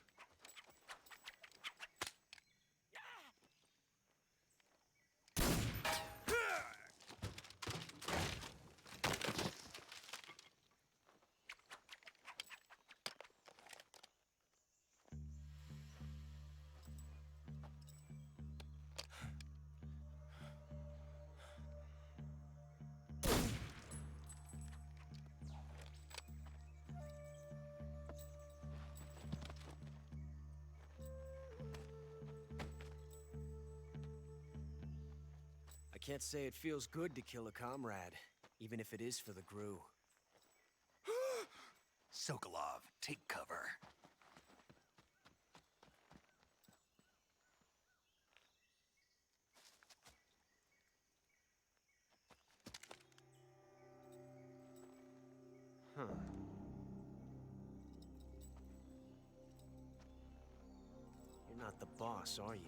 I can't say it feels good to kill a comrade, even if it is for the Gru. Sokolov, take cover. Huh. You're not the boss, are you?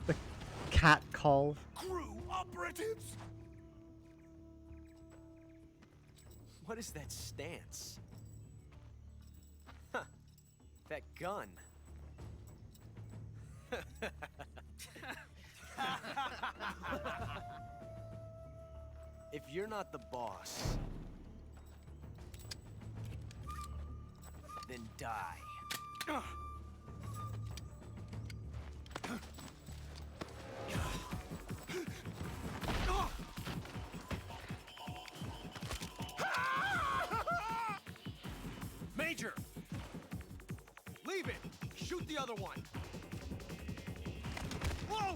The cat call. Crew operatives? What is that stance? Huh. That gun. If you're not the boss, then die. Major! Leave it! Shoot the other one! Whoa!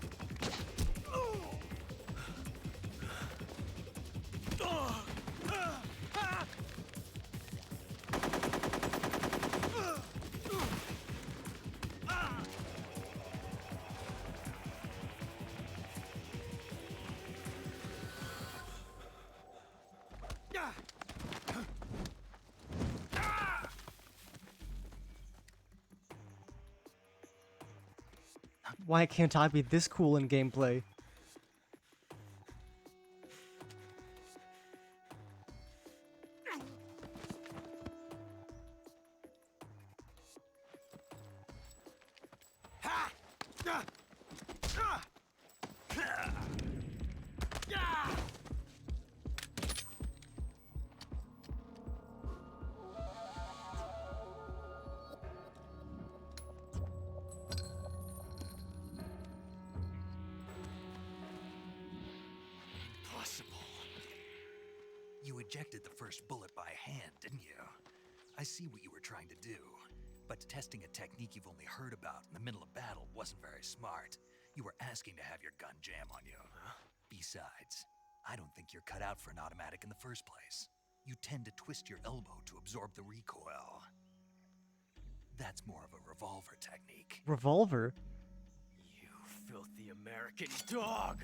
Why can't I be this cool in gameplay? You ejected the first bullet by hand, didn't you? I see what you were trying to do, but testing a technique you've only heard about in the middle of battle wasn't very smart. You were asking to have your gun jam on you. Besides, I don't think you're cut out for an automatic in the first place. You tend to twist your elbow to absorb the recoil. That's more of a revolver technique. Revolver? You filthy American dog!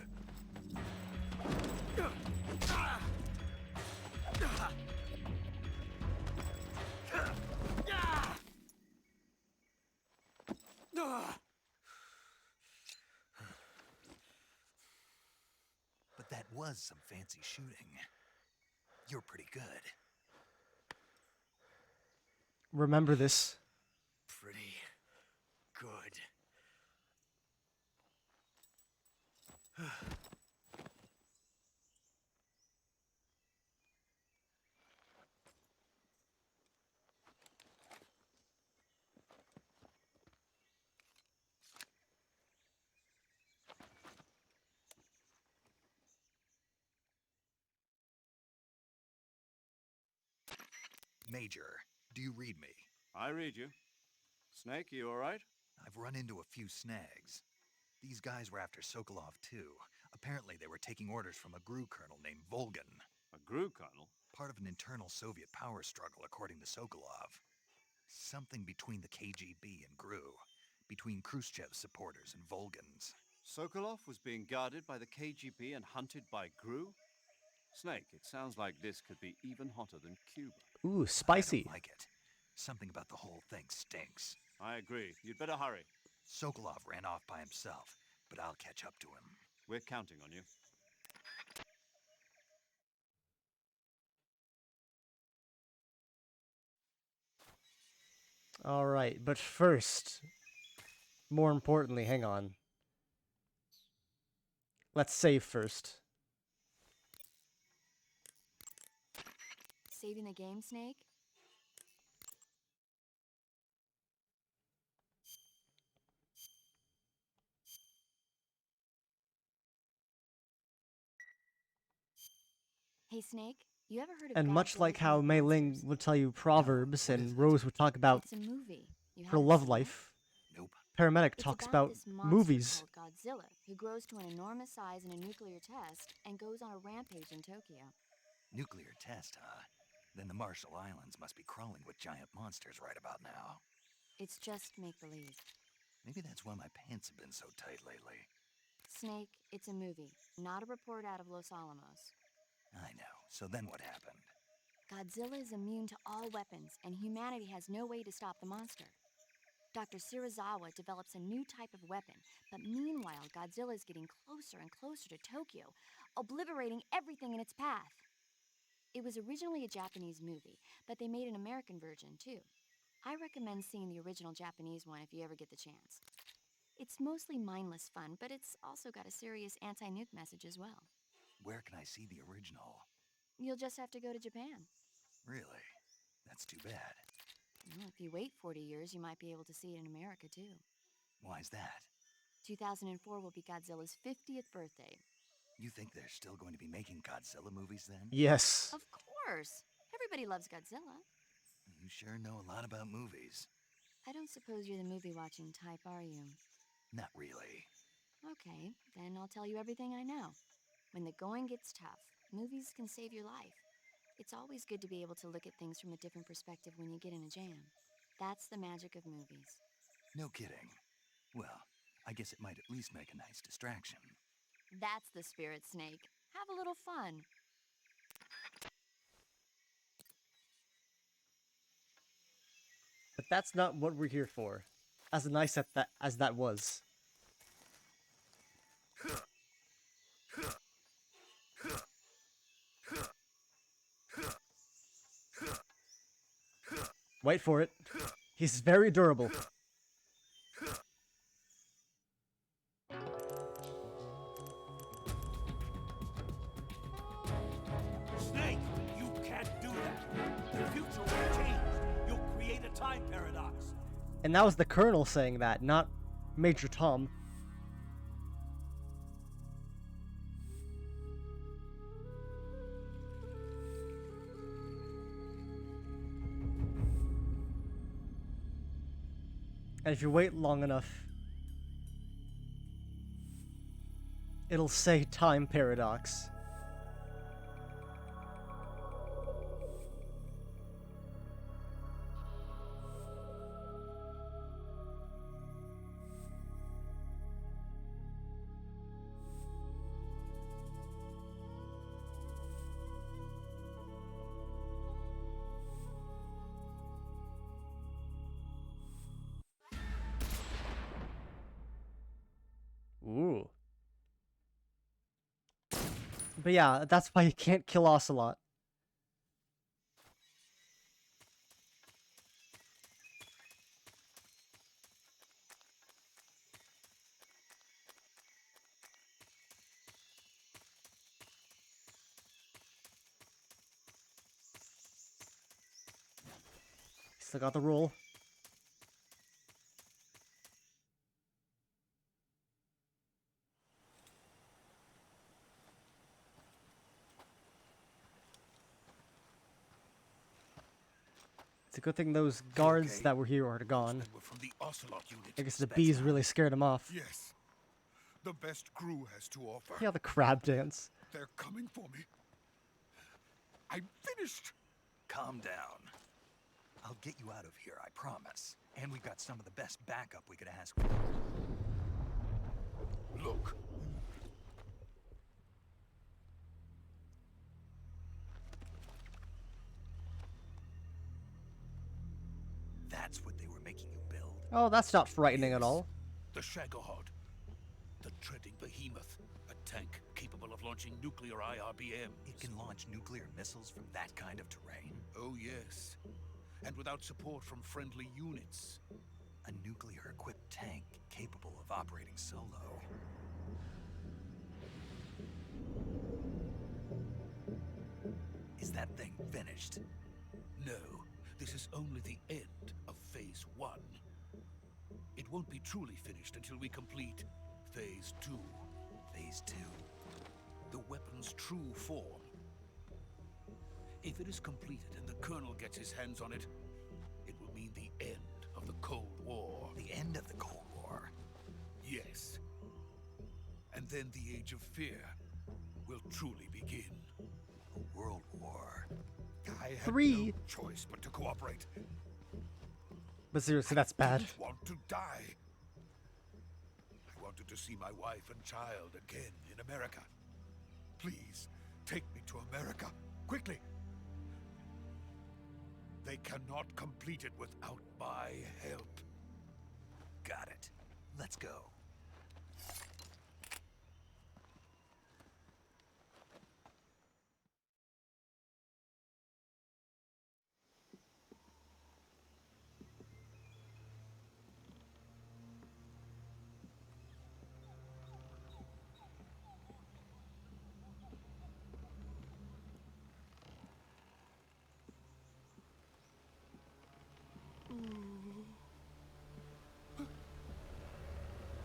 But that was some fancy shooting. You're pretty good. Remember this. Pretty good. Major, do you read me? I read you. Snake, you alright? I've run into a few snags. These guys were after Sokolov too. Apparently they were taking orders from a GRU colonel named Volgan. A GRU colonel? Part of an internal Soviet power struggle, according to Sokolov. Something between the KGB and GRU. Between Khrushchev's supporters and Volgan's. Sokolov was being guarded by the KGB and hunted by GRU? Snake, it sounds like this could be even hotter than Cuba. Ooh, spicy. I don't like it. Something about the whole thing stinks. I agree. You'd better hurry. Sokolov ran off by himself, but I'll catch up to him. We're counting on you. All right, but first, more importantly, hang on. Let's save first. Saving the game, Snake? Hey, Snake, you ever heard of And much Godzilla like how King of Mei Ling Monsters? would tell you proverbs and Rose would talk about It's a movie. You her haven't love seen it? life, Nope. Paramedic It's talks about this monster movies. called Godzilla, who grows to an enormous size in a nuclear test and goes on a rampage in Tokyo. Nuclear test, huh? Then the Marshall Islands must be crawling with giant monsters right about now. It's just make-believe. Maybe that's why my pants have been so tight lately. Snake, it's a movie, not a report out of Los Alamos. I know. So then what happened? Godzilla is immune to all weapons, and humanity has no way to stop the monster. Dr. Shirazawa develops a new type of weapon, but meanwhile, Godzilla is getting closer and closer to Tokyo, obliterating everything in its path. It was originally a Japanese movie, but they made an American version too. I recommend seeing the original Japanese one if you ever get the chance. It's mostly mindless fun, but it's also got a serious anti-nuke message as well. Where can I see the original? You'll just have to go to Japan. Really? That's too bad. Well, if you wait 40 years, you might be able to see it in America too. Why's that? 2004 will be Godzilla's 50th birthday. You think they're still going to be making Godzilla movies then? Yes. Of course! Everybody loves Godzilla. You sure know a lot about movies. I don't suppose you're the movie-watching type, are you? Not really. Okay, then I'll tell you everything I know. When the going gets tough, movies can save your life. It's always good to be able to look at things from a different perspective when you get in a jam. That's the magic of movies. No kidding. Well, I guess it might at least make a nice distraction. That's the spirit, Snake. Have a little fun. But that's not what we're here for. As nice as that was. Wait for it. He's very durable. Snake, you can't do that. The future will change. You'll create a time paradox. And that was the Colonel saying that, not Major Tom. And if you wait long enough, it'll say time paradox. But yeah, that's why you can't kill Ocelot. Still got the roll. It's a good thing those guards okay? that were here are gone. They were from the Ocelot unit. I guess the bees really scared him off. Yes. The best crew has to offer. Yeah, the crab dance. They're coming for me. I'm finished. Calm down. I'll get you out of here, I promise. And we've got some of the best backup we could ask for. Look. That's what they were making you build. Oh, that's not frightening at all. The Shagohod. The treading behemoth. A tank capable of launching nuclear IRBM. It can launch nuclear missiles from that kind of terrain? Oh, yes. And without support from friendly units. A nuclear-equipped tank capable of operating solo. Is that thing finished? No, this is only the end of Phase 1. It won't be truly finished until we complete Phase 2. Phase 2? The weapon's true form. If it is completed and the Colonel gets his hands on it, it will mean the end of the Cold War. The end of the Cold War? Yes. And then the Age of Fear will truly begin. A world war. I had 3. no choice but to cooperate. But seriously, that's bad. I didn't want to die. I wanted to see my wife and child again in America. Please, take me to America, quickly. They cannot complete it without my help. Got it. Let's go.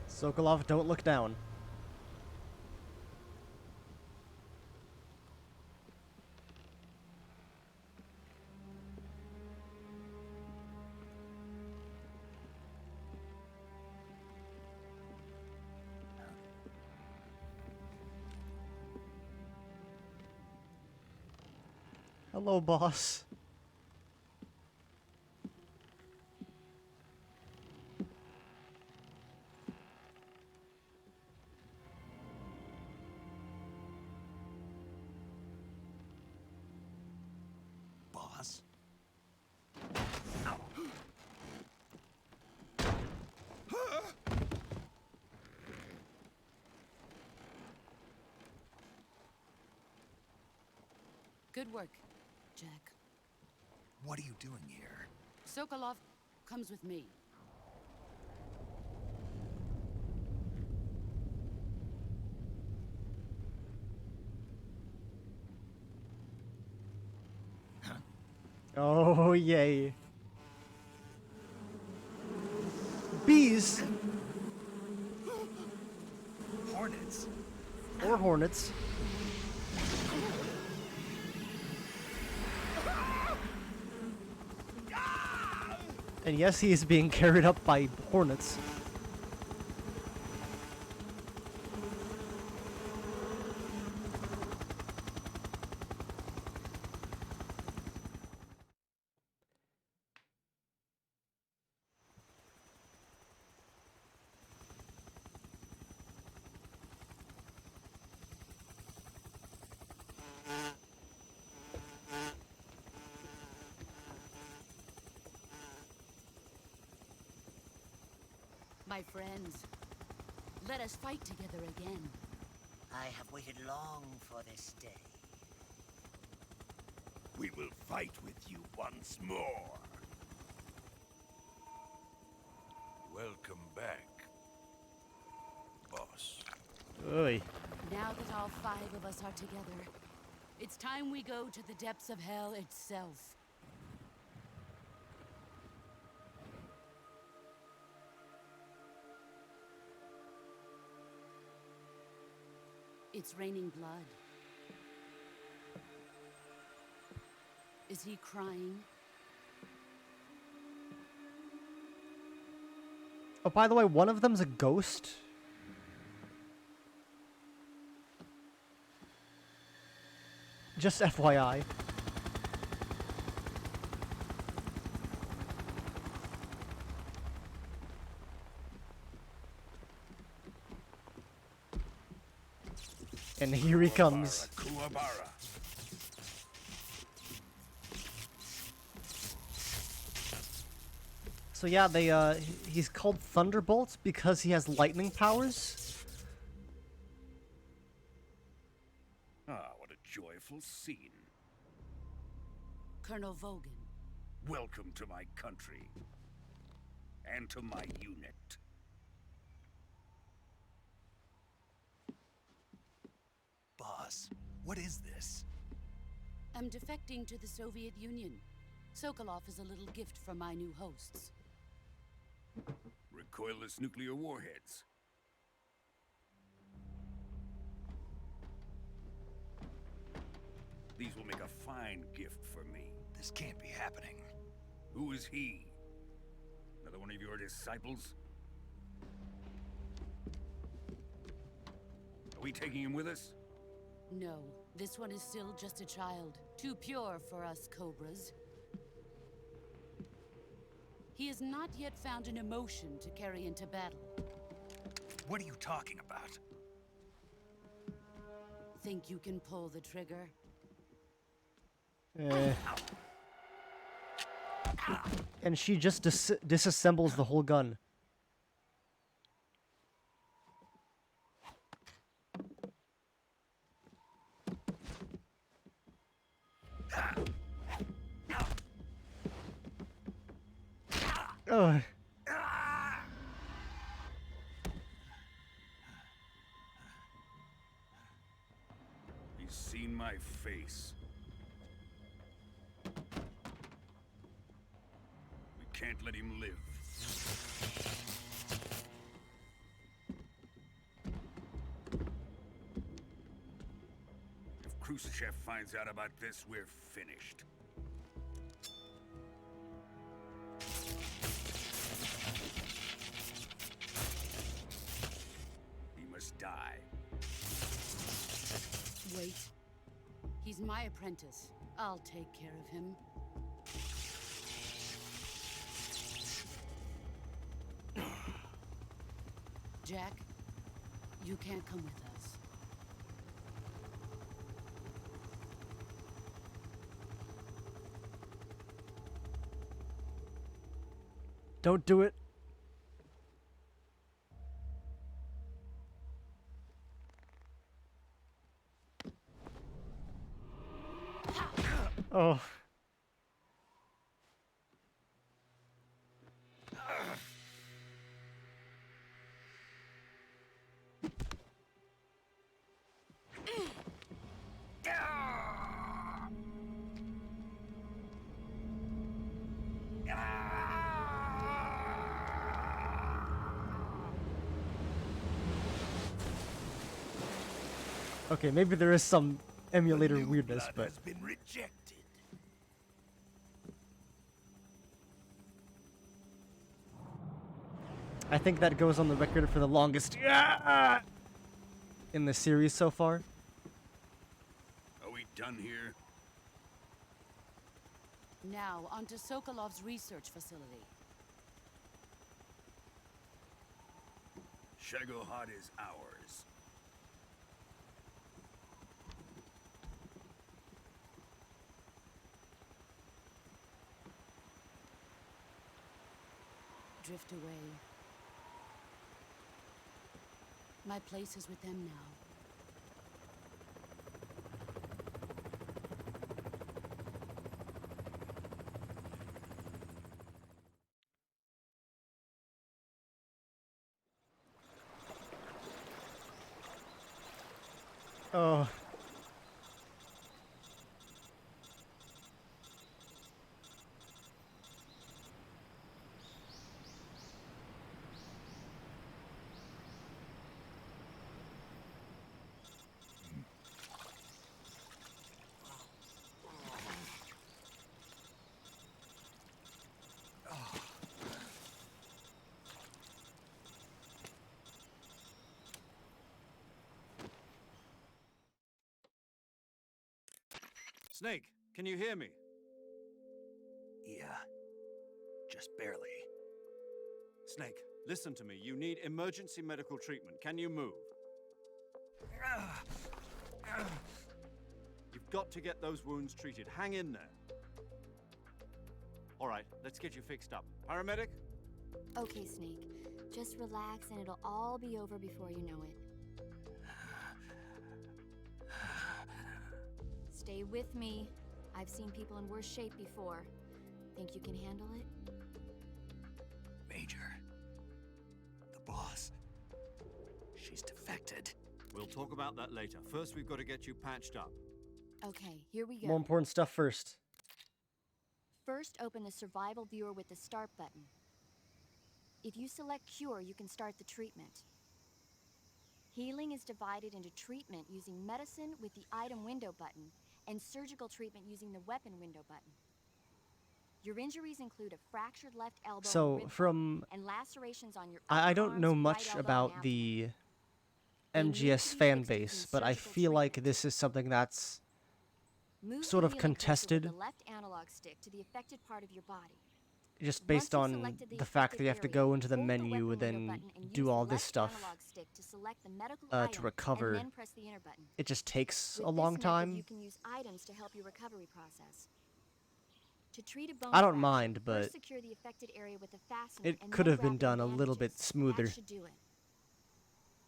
Sokolov, don't look down. Hello, boss. Boss? Good work, Jack. What are you doing here? Sokolov comes with me. Oh, yay. Bees! Hornets? Or hornets. And yes, he is being carried up by hornets. My friends, let us fight together again. I have waited long for this day. We will fight with you once more. Welcome back, boss. Oy. Now that all 5 of us are together, it's time we go to the depths of hell itself. It's raining blood. Is he crying? Oh, by the way, one of them's a ghost. Just FYI. And here he comes. Kuwabara. So yeah, he's called Thunderbolt because he has lightning powers. Ah, what a joyful scene. Colonel Vogan. Welcome to my country. And to my unit. Boss, what is this? I'm defecting to the Soviet Union. Sokolov is a little gift from my new hosts. Recoilless nuclear warheads. These will make a fine gift for me. This can't be happening. Who is he? Another one of your disciples? Are we taking him with us? No, this one is still just a child. Too pure for us Cobras. He has not yet found an emotion to carry into battle. What are you talking about? Think you can pull the trigger? And she just disassembles the whole gun. Ugh. He's seen my face. We can't let him live. If Khrushchev finds out about this, we're finished. He must die. Wait. He's my apprentice. I'll take care of him. Jack, you can't come with us. Don't do it. Oh. Okay, maybe there is some emulator weirdness, but Has been rejected. I think that goes on the record for the longest in the series so far. Are we done here? Now, onto Sokolov's research facility. Shagohod is ours. Drift away. My place is with them now. Oh. Snake, can you hear me? Yeah. Just barely. Snake, listen to me. You need emergency medical treatment. Can you move? You've got to get those wounds treated. Hang in there. All right, let's get you fixed up. Paramedic? Okay, Snake. Just relax and it'll all be over before you know it. Stay with me. I've seen people in worse shape before. Think you can handle it? Major. The boss. She's defected. We'll talk about that later. First, we've got to get you patched up. Okay, here we go. More important stuff first. First, open the survival viewer with the start button. If you select cure, you can start the treatment. Healing is divided into treatment using medicine with the item window button and surgical treatment using the weapon window button. Your injuries include a fractured left elbow So, and rib from... bone, and lacerations on your I upper don't know arms, much right elbow, about and the They need MGS to be fan fixed using base, but I surgical feel like treatment. this is something that's Move sort the of healing cursor with contested, the left analog stick to the affected part of your body. just based Once on you've selected the fact that affected you have to area, go into the hold menu weapon and window then button and do use all the this left stuff analog stick to select the medical to item, recover. and then press the enter button. It just takes With a this long method, time. You can use items to help your recovery process. To treat a bone I don't fracture, mind, but first secure the affected area with a fastener it and could then have been wrap it in done a little bit bandages. smoother. That should do it.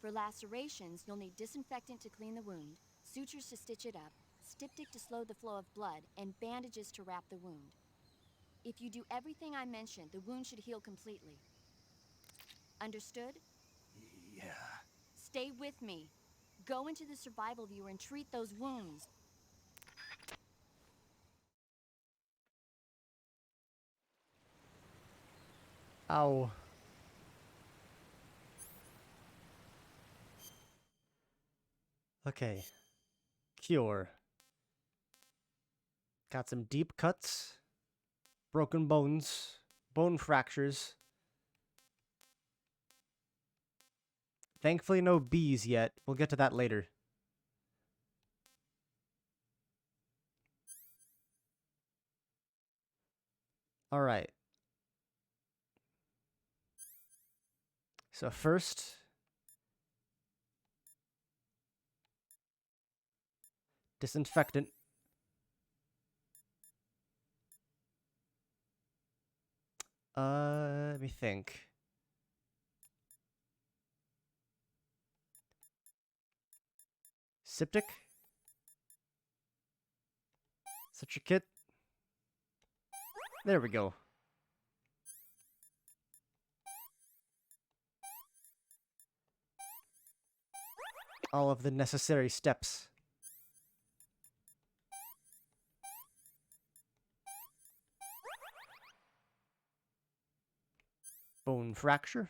For lacerations, you'll need disinfectant to clean the wound, sutures to stitch it up, styptic to slow the flow of blood, and bandages to wrap the wound. If you do everything I mentioned, the wound should heal completely. Understood? Yeah. Stay with me. Go into the survival viewer and treat those wounds. Ow. Okay. Cure. Got some deep cuts, broken bones, bone fractures. Thankfully no bees yet. We'll get to that later. Alright. So first... disinfectant. Let me think. Styptic? Citric kit? There we go. All of the necessary steps. Bone fracture.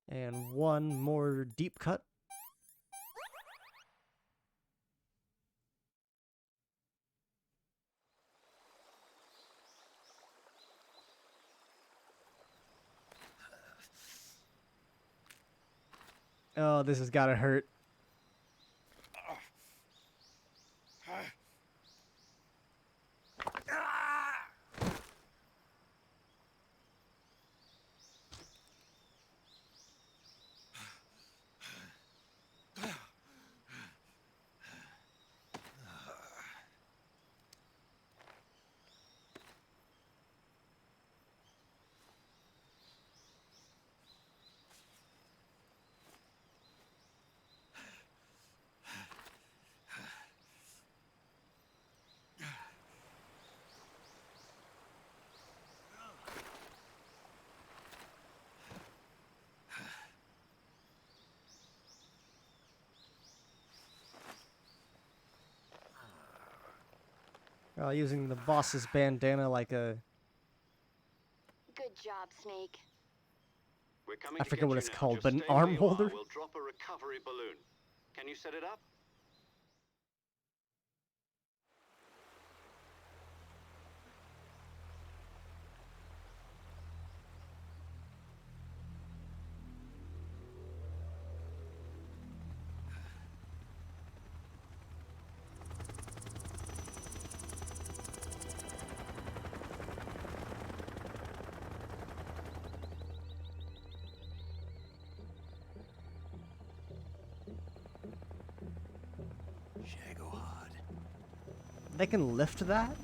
And one more deep cut. Oh, this has gotta hurt. Using the boss's bandana like a... Good job, Snake. We're coming I to forget get what you it's now. called, Just but an stay where arm you are. holder? We'll drop a recovery balloon. Can you set it up? Shagohod. They can lift that?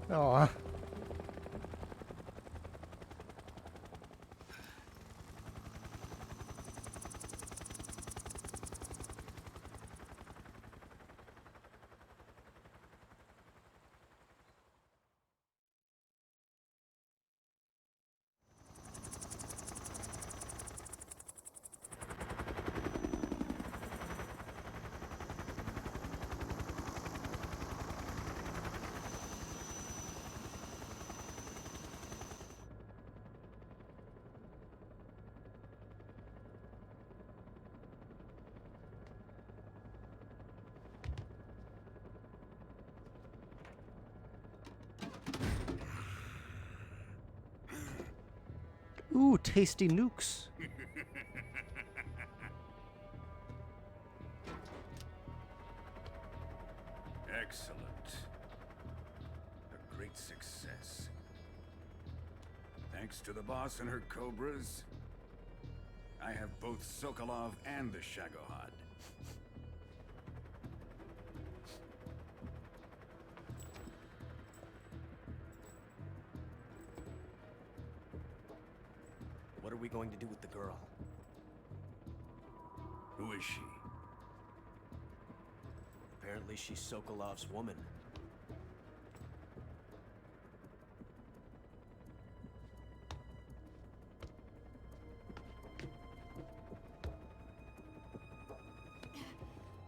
Oh. Ooh, tasty nukes. Excellent. A great success. Thanks to the boss and her cobras, I have both Sokolov and the Shagohod. What are we going to do with the girl? Who is she? Apparently she's Sokolov's woman.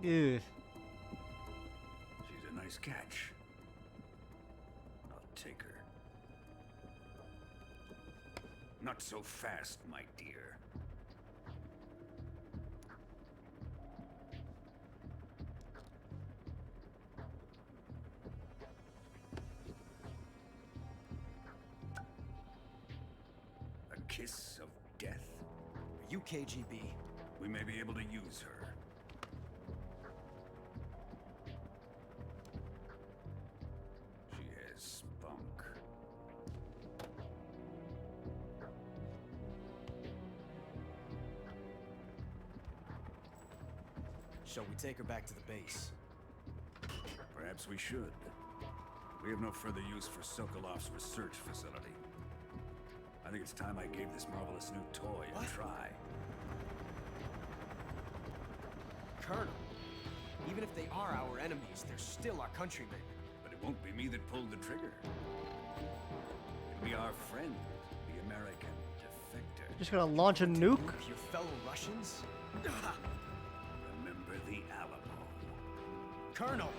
Ew. She's a nice catch. I'll take her. Not so fast, my dear. A kiss of death. Are you KGB? We may be able to use her. She has spunk. Shall we take her back to the base? Perhaps we should. We have no further use for Sokolov's research facility. I think it's time I gave this marvelous new toy a try. Colonel, even if they are our enemies, they're still our countrymen. But it won't be me that pulled the trigger. It'll be our friend, the American defector. Just gonna launch a nuke? Your fellow Russians? Remember the Alamo. Colonel!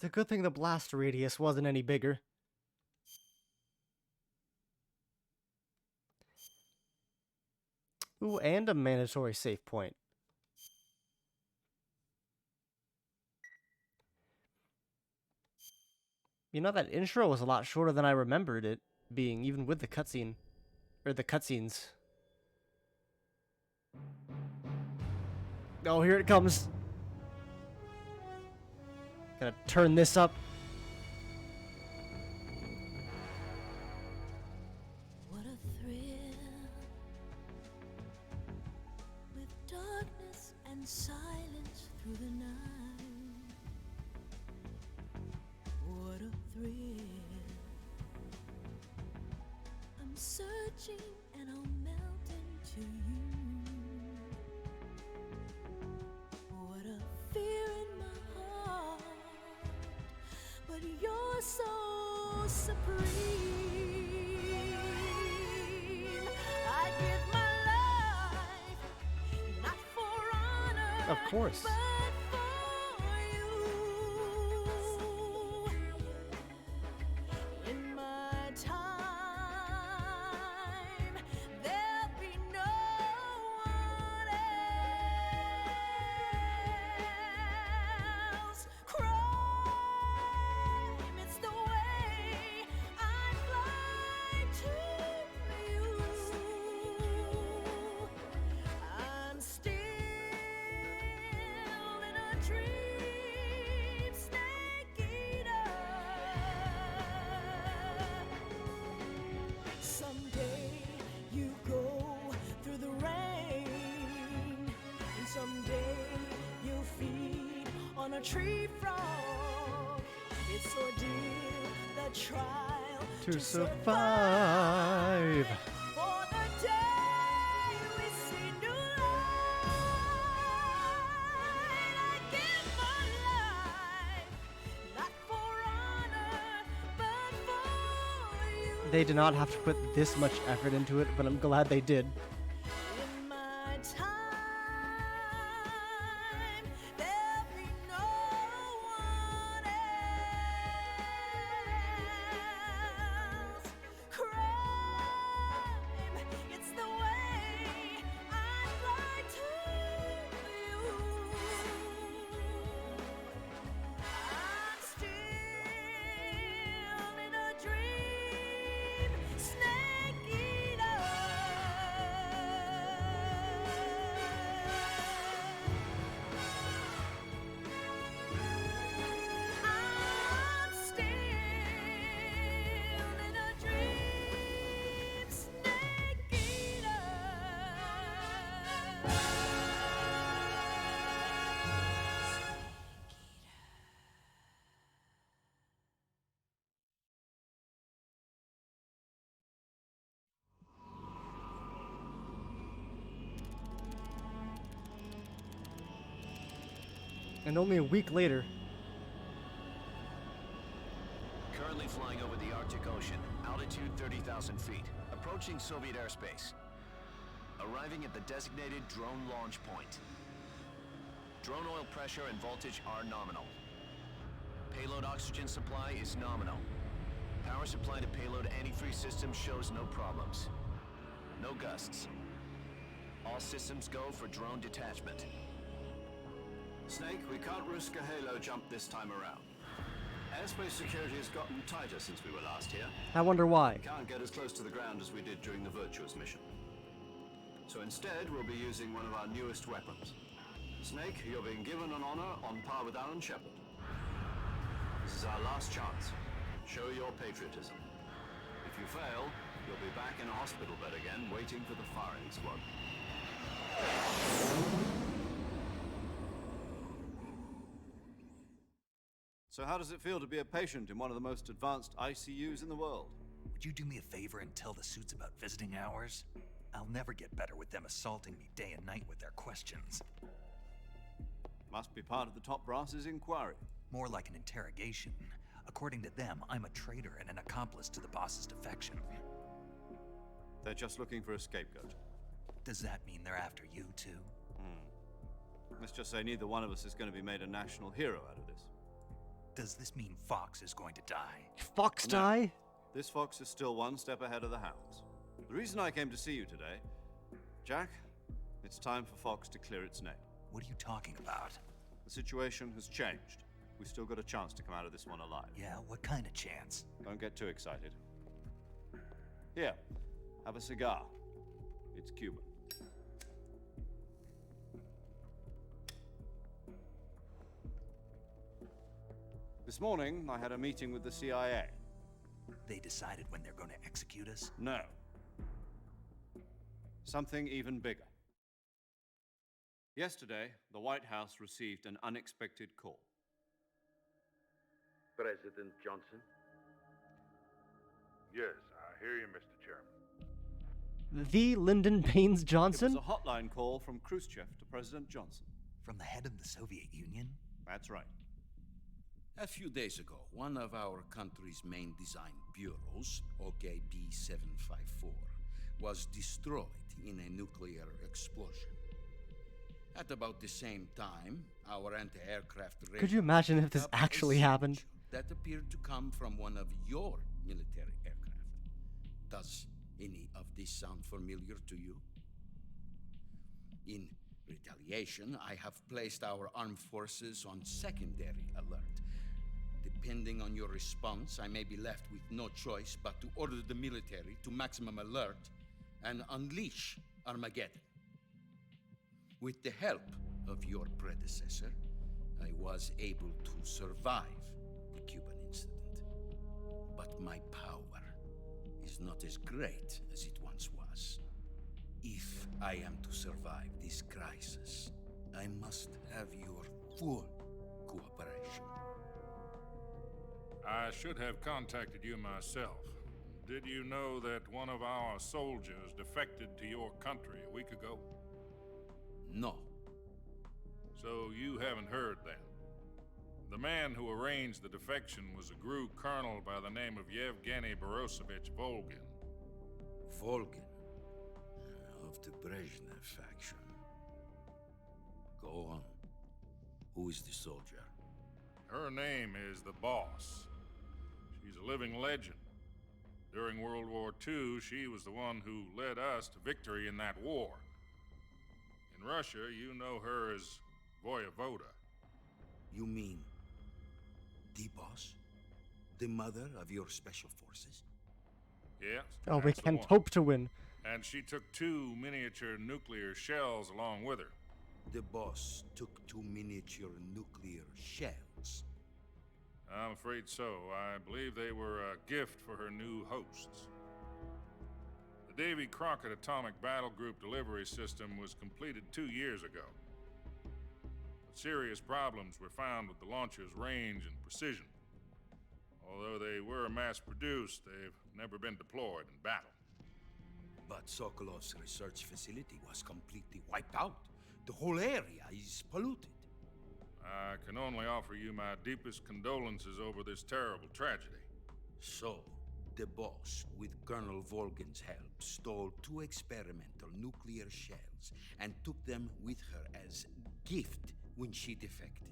It's a good thing the blast radius wasn't any bigger. Ooh, and a mandatory save point. You know, that intro was a lot shorter than I remembered it being, even with the cutscene. Or the cutscenes. Oh, here it comes. Gotta turn this up. What a thrill, with darkness and silence through the night. What a thrill, I'm searching and I'll melt into you. What a fear in my heart, but you're so supreme. I give my life, not for honor, Of course. but for you. In my time, there'll be no one else. Crime, it's the way I fly to you. I'm still in a dream, snake eater. Someday you go through the rain, and someday you'll feed on a tree frog. It's ordeal, the trial To survive. for the day we see new light. I give my life, not for honor, but for you. They did not have to put this much effort into it, but I'm glad they did. In my time, there'll be no one else. Crime, it's the way I fly to you. I'm still in a dream, snake eater. I'm still in a dream, snake eater. And only a week later, Currently flying over the Arctic Ocean, altitude 30,000 feet, approaching Soviet airspace. Arriving at the designated drone launch point. Drone oil pressure and voltage are nominal. Payload oxygen supply is nominal. Power supply to payload antifreeze system shows no problems. No gusts. All systems go for drone detachment. Snake, we can't risk a halo jump this time around. Airspace security has gotten tighter since we were last here. I wonder why. We can't get as close to the ground as we did during the Virtuous mission. So instead, we'll be using one of our newest weapons. Snake, you're being given an honor on par with Alan Shepard. This is our last chance. Show your patriotism. If you fail, you'll be back in a hospital bed again, waiting for the firing squad. So how does it feel to be a patient in one of the most advanced ICUs in the world? Would you do me a favor and tell the suits about visiting hours? I'll never get better with them assaulting me day and night with their questions. Must be part of the top brass's inquiry. More like an interrogation. According to them, I'm a traitor and an accomplice to the boss's defection. They're just looking for a scapegoat. Does that mean they're after you too? Let's just say neither one of us is going to be made a national hero out of this. Does this mean Fox is going to die? Fox No. die? This fox is still one step ahead of the hounds. The reason I came to see you today, Jack, it's time for Fox to clear its name. What are you talking about? The situation has changed. We've still got a chance to come out of this one alive. Yeah, what kind of chance? Don't get too excited. Here, have a cigar. It's Cuban. This morning, I had a meeting with the CIA. They decided when they're going to execute us? No. Something even bigger. Yesterday, the White House received an unexpected call. President Johnson? Yes, I hear you, Mr. Chairman. The Lyndon Baines Johnson? It was a hotline call from Khrushchev to President Johnson. From the head of the Soviet Union? That's right. A few days ago, one of our country's main design bureaus, OKB 754, was destroyed in a nuclear explosion. At about the same time, our anti-aircraft radar Could you imagine if this picked up a actually happened? signature that appeared to come from one of your military aircraft. Does any of this sound familiar to you? In retaliation, I have placed our armed forces on secondary alert. Depending on your response, I may be left with no choice but to order the military to maximum alert and unleash Armageddon. With the help of your predecessor, I was able to survive the Cuban incident. But my power is not as great as it once was. If I am to survive this crisis, I must have your full cooperation. I should have contacted you myself. Did you know that one of our soldiers defected to your country a week ago? No. So you haven't heard then. The man who arranged the defection was a GRU colonel by the name of Yevgeny Borosovich Volgin. Volgin, of the Brezhnev faction. Go on. Who is the soldier? Her name is the Boss. She's a living legend. During World War II, she was the one who led us to victory in that war. In Russia, you know her as Voyevoda. You mean the Boss? The mother of your special forces? Yes. Oh, we that's the can one. hope to win. And she took 2 miniature nuclear shells along with her. The Boss took 2 miniature nuclear shells. I'm afraid so. I believe they were a gift for her new hosts. The Davy Crockett Atomic Battle Group delivery system was completed 2 years ago. But serious problems were found with the launcher's range and precision. Although they were mass-produced, they've never been deployed in battle. But Sokolov's research facility was completely wiped out. The whole area is polluted. I can only offer you my deepest condolences over this terrible tragedy. So, the Boss, with Colonel Volgin's help, stole 2 experimental nuclear shells and took them with her as gift when she defected.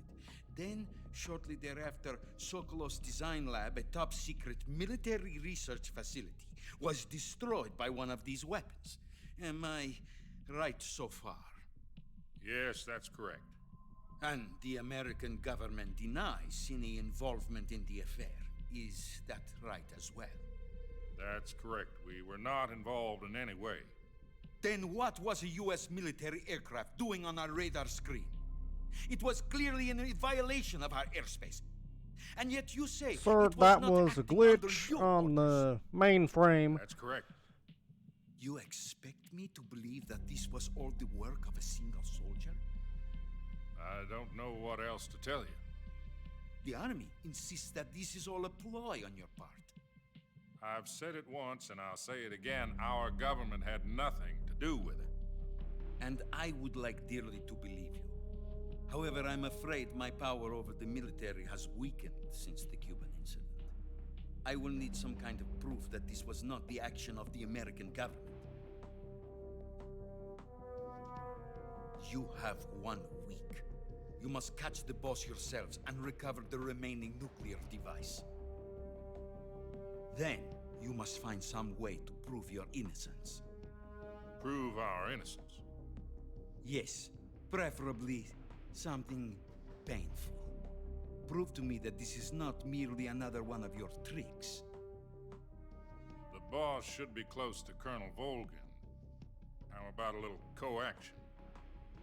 Then, shortly thereafter, Sokolov's design lab, a top-secret military research facility, was destroyed by one of these weapons. Am I right so far? Yes, that's correct. And the American government denies any involvement in the affair. Is that right as well? That's correct. We were not involved in any way. Then what was a U.S. military aircraft doing on our radar screen? It was clearly in violation of our airspace. And yet you say Sir, it was that not was a acting under glitch your on orders. the mainframe. That's correct. You expect me to believe that this was all the work of a single soldier? I don't know what else to tell you. The army insists that this is all a ploy on your part. I've said it once and I'll say it again. Our government had nothing to do with it. And I would like dearly to believe you. However, I'm afraid my power over the military has weakened since the Cuban incident. I will need some kind of proof that this was not the action of the American government. You have 1 week. You must catch the boss yourselves and recover the remaining nuclear device. Then, you must find some way to prove your innocence. Prove our innocence? Yes, preferably something painful. Prove to me that this is not merely another one of your tricks. The boss should be close to Colonel Volgin. How about a little co-action?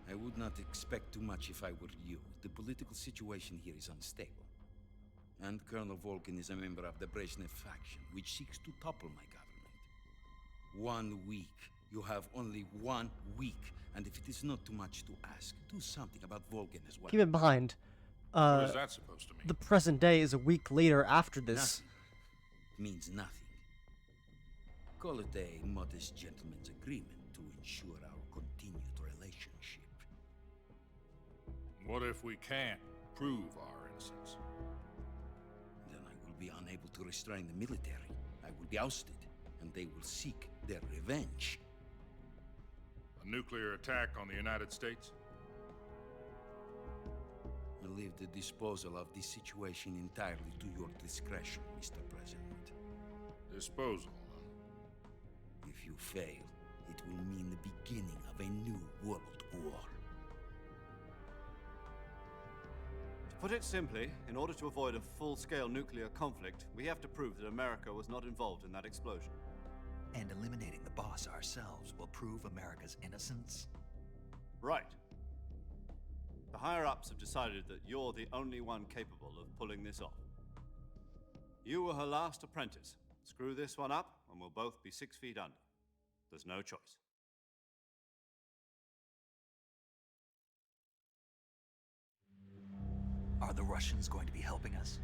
I would not expect too much if I were you. The political situation here is unstable. And Colonel Volgin is a member of the Brezhnev faction, which seeks to topple my government. 1 week. You have only 1 week. And if it is not too much to ask, do something about Volgin as well. Keep in mind, what is that supposed to mean? the present day is a week later after this. Nothing. Means nothing. Call it a modest gentleman's agreement to ensure our continued relationship. What if we can't prove our innocence? Then I will be unable to restrain the military. I will be ousted, and they will seek their revenge. A nuclear attack on the United States? I leave the disposal of this situation entirely to your discretion, Mr. President. Disposal, If you fail, it will mean the beginning of a new world war. To put it simply, in order to avoid a full-scale nuclear conflict, we have to prove that America was not involved in that explosion. And eliminating the boss ourselves will prove America's innocence? Right. The higher-ups have decided that you're the only one capable of pulling this off. You were her last apprentice. Screw this one up, and we'll both be 6 feet under. There's no choice. Are the Russians going to be helping us?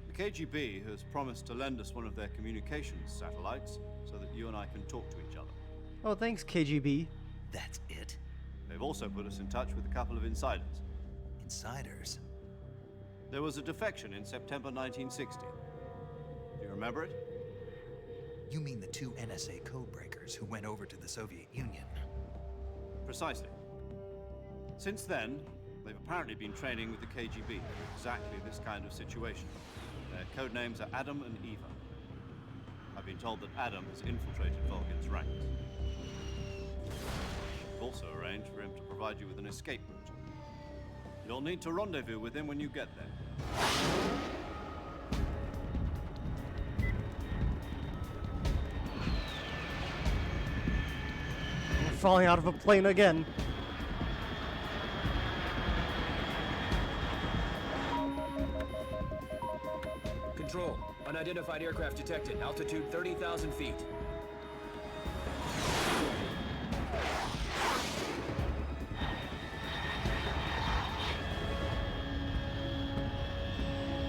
The KGB has promised to lend us one of their communications satellites so that you and I can talk to each other. Oh, thanks, KGB. That's it? They've also put us in touch with a couple of insiders. Insiders? There was a defection in September 1960. Do you remember it? You mean the 2 NSA codebreakers who went over to the Soviet Union? Precisely. Since then, they've apparently been training with the KGB for exactly this kind of situation. Their code names are Adam and Eva. I've been told that Adam has infiltrated Volgin's ranks. We've also arranged for him to provide you with an escape route. You'll need to rendezvous with him when you get there. We're falling out of a plane again. Control. Unidentified aircraft detected. Altitude 30,000 feet.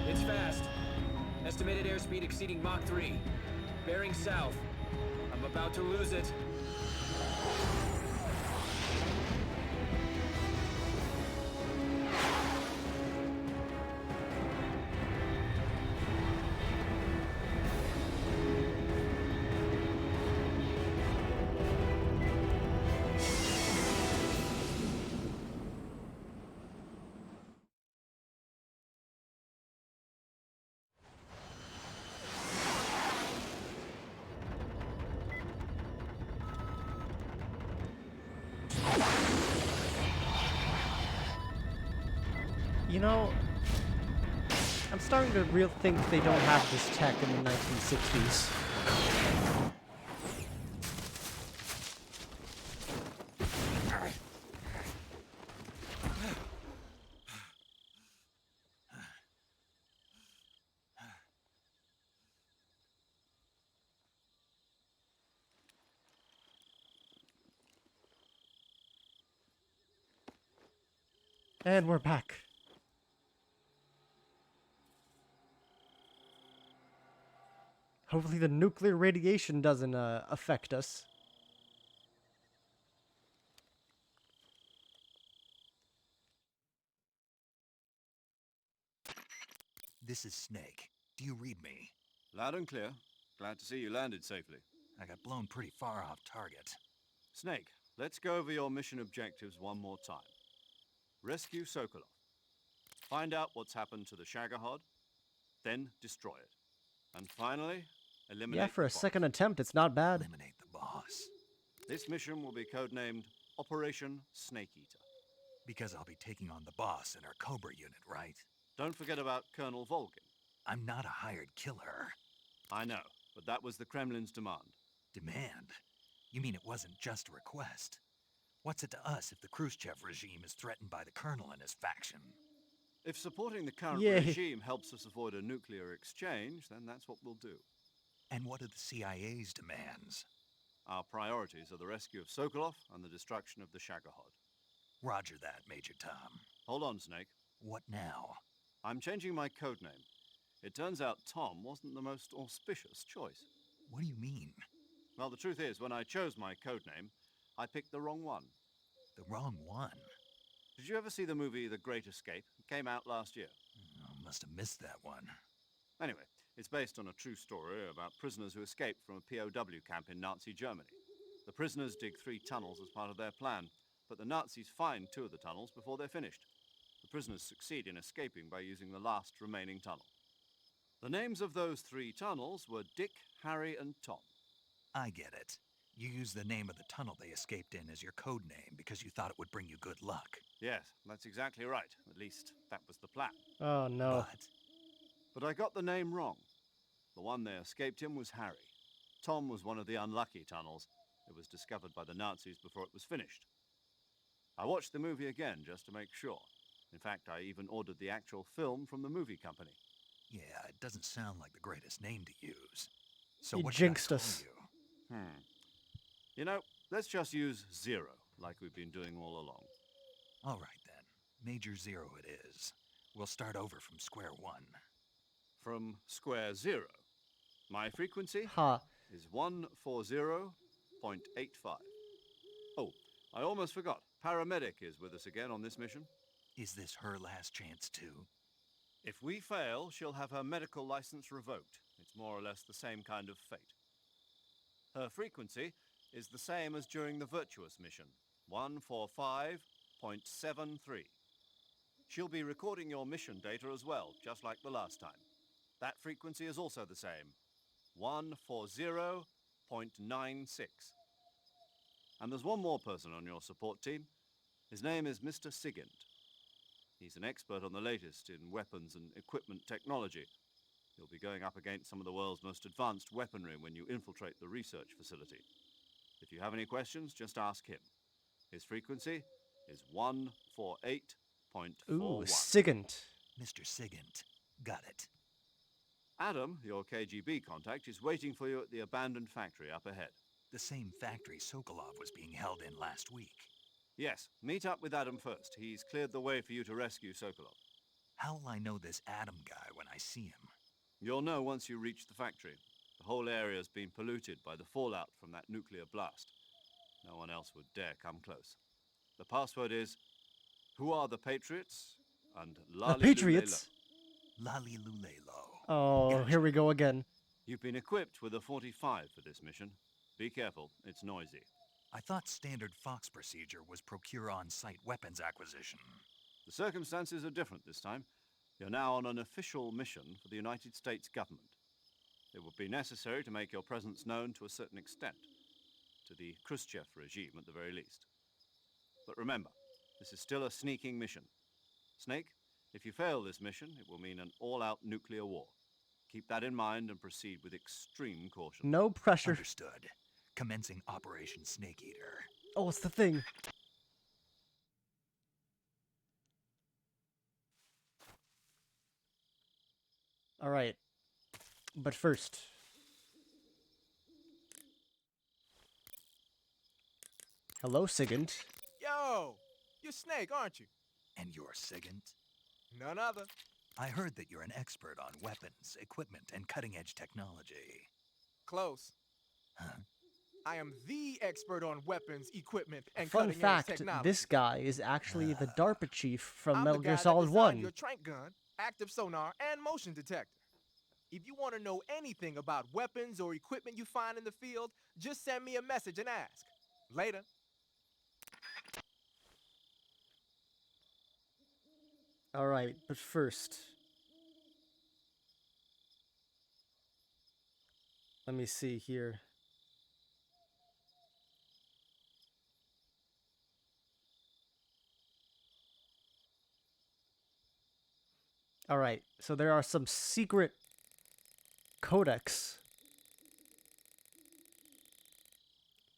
It's fast. Estimated airspeed exceeding Mach 3. Bearing south. I'm about to lose it. You know, I'm starting to think they don't have this tech in the 1960s. And we're back. Hopefully the nuclear radiation doesn't affect us. This is Snake. Do you read me? Loud and clear. Glad to see you landed safely. I got blown pretty far off target. Snake, let's go over your mission objectives one more time. Rescue Sokolov. Find out what's happened to the Shagohod, then destroy it. And finally, eliminate Yeah, for the a boss. second attempt, it's not bad. Eliminate the boss. This mission will be codenamed Operation Snake Eater. Because I'll be taking on the boss in our Cobra unit, right? Don't forget about Colonel Volgin. I'm not a hired killer. I know, but that was the Kremlin's demand. Demand? You mean it wasn't just a request? What's it to us if the Khrushchev regime is threatened by the Colonel and his faction? If supporting the current Yay. regime helps us avoid a nuclear exchange, then that's what we'll do. And what are the CIA's demands? Our priorities are the rescue of Sokolov and the destruction of the Shagohod. Roger that, Major Tom. Hold on, Snake. What now? I'm changing my codename. It turns out Tom wasn't the most auspicious choice. What do you mean? Well, the truth is, when I chose my codename, I picked the wrong one. The wrong one? Did you ever see the movie The Great Escape? It came out last year. Oh, must have missed that one. Anyway, it's based on a true story about prisoners who escaped from a POW camp in Nazi Germany. The prisoners dig 3 tunnels as part of their plan, but the Nazis find 2 of the tunnels before they're finished. The prisoners succeed in escaping by using the last remaining tunnel. The names of those 3 tunnels were Dick, Harry, and Tom. I get it. You used the name of the tunnel they escaped in as your code name because you thought it would bring you good luck. Yes, that's exactly right. At least, that was the plan. Oh no. But I got the name wrong. The one they escaped in was Harry. Tom was one of the unlucky tunnels. It was discovered by the Nazis before it was finished. I watched the movie again just to make sure. In fact, I even ordered the actual film from the movie company. Yeah, it doesn't sound like the greatest name to use. So You what should I jinxed call us. you? You know, let's just use Zero, like we've been doing all along. All right then. Major Zero it is. We'll start over from square one. From square 0. My frequency Ha. is 140.85. Oh, I almost forgot. Paramedic is with us again on this mission. Is this her last chance too? If we fail, she'll have her medical license revoked. It's more or less the same kind of fate. Her frequency is the same as during the Virtuous mission, 145.73. She'll be recording your mission data as well, just like the last time. That frequency is also the same, 140.96. And there's one more person on your support team. His name is Mr. Sigint. He's an expert on the latest in weapons and equipment technology. You'll be going up against some of the world's most advanced weaponry when you infiltrate the research facility. If you have any questions, just ask him. His frequency is 148.41. Ooh, Sigint. Mr. Sigint. Got it. Adam, your KGB contact, is waiting for you at the abandoned factory up ahead. The same factory Sokolov was being held in last week. Yes, meet up with Adam first. He's cleared the way for you to rescue Sokolov. How will I know this Adam guy when I see him? You'll know once you reach the factory. The whole area's been polluted by the fallout from that nuclear blast. No one else would dare come close. The password is, "Who are the Patriots?" and The Patriots? Lali Lulelo. Oh, here we go again. You've been equipped with a 45 for this mission. Be careful, it's noisy. I thought standard Fox procedure was procure on-site weapons acquisition. The circumstances are different this time. You're now on an official mission for the United States government. It would be necessary to make your presence known to a certain extent, to the Khrushchev regime at the very least. But remember, this is still a sneaking mission. Snake, if you fail this mission, it will mean an all-out nuclear war. Keep that in mind and proceed with extreme caution. No pressure. Understood. Commencing Operation Snake Eater. Oh, it's the thing. All right. But first. Hello, Sigint. Yo! You're Snake, aren't you? And you're Sigint? None other. I heard that you're an expert on weapons, equipment, and cutting-edge technology. Close. Huh? I am the expert on weapons, equipment, and Fun cutting-edge fact, technology. this guy is actually the DARPA chief from I'm Metal the Gear guy that Solid designed 1. your trank gun, active sonar, and motion detector. If you want to know anything about weapons or equipment you find in the field, just send me a message and ask. Later. Alright, but first, let me see here. Alright, so there are some secret codecs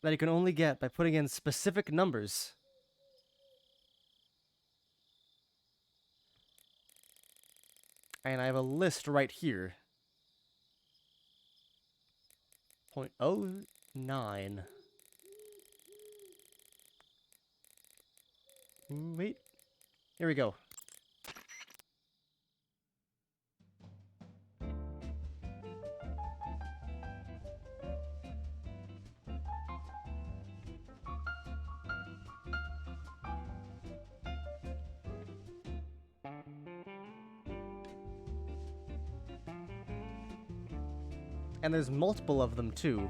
that you can only get by putting in specific numbers. And I have a list right here. 0.09. Wait. Here we go. And there's multiple of them too.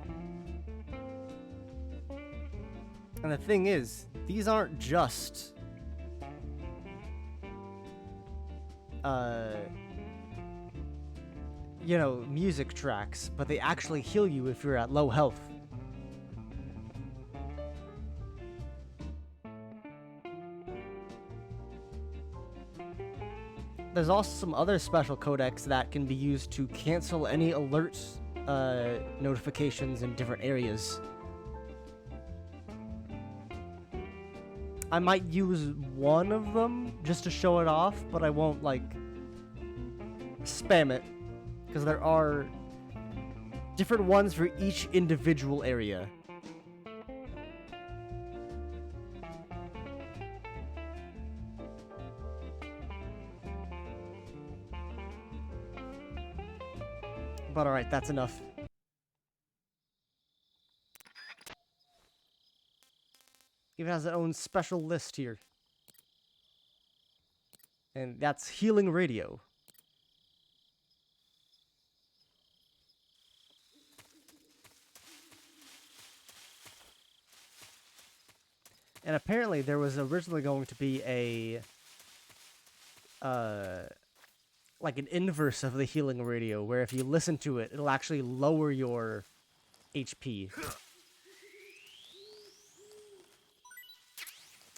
And the thing is, these aren't just you know, music tracks, but they actually heal you if you're at low health. There's also some other special codecs that can be used to cancel any alert notifications in different areas. I might use one of them just to show it off, but I won't, like, spam it, because there are different ones for each individual area. But alright, that's enough. It has its own special list here. And that's Healing Radio. And apparently there was originally going to be a like an inverse of the Healing Radio, where if you listen to it, it'll actually lower your HP.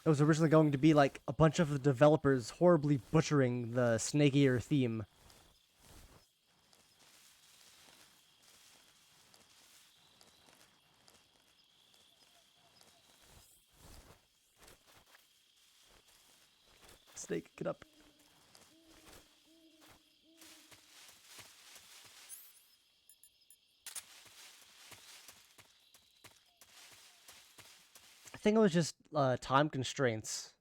It was originally going to be like a bunch of the developers horribly butchering the Snake Eater theme. Snake, get up. I think it was just time constraints.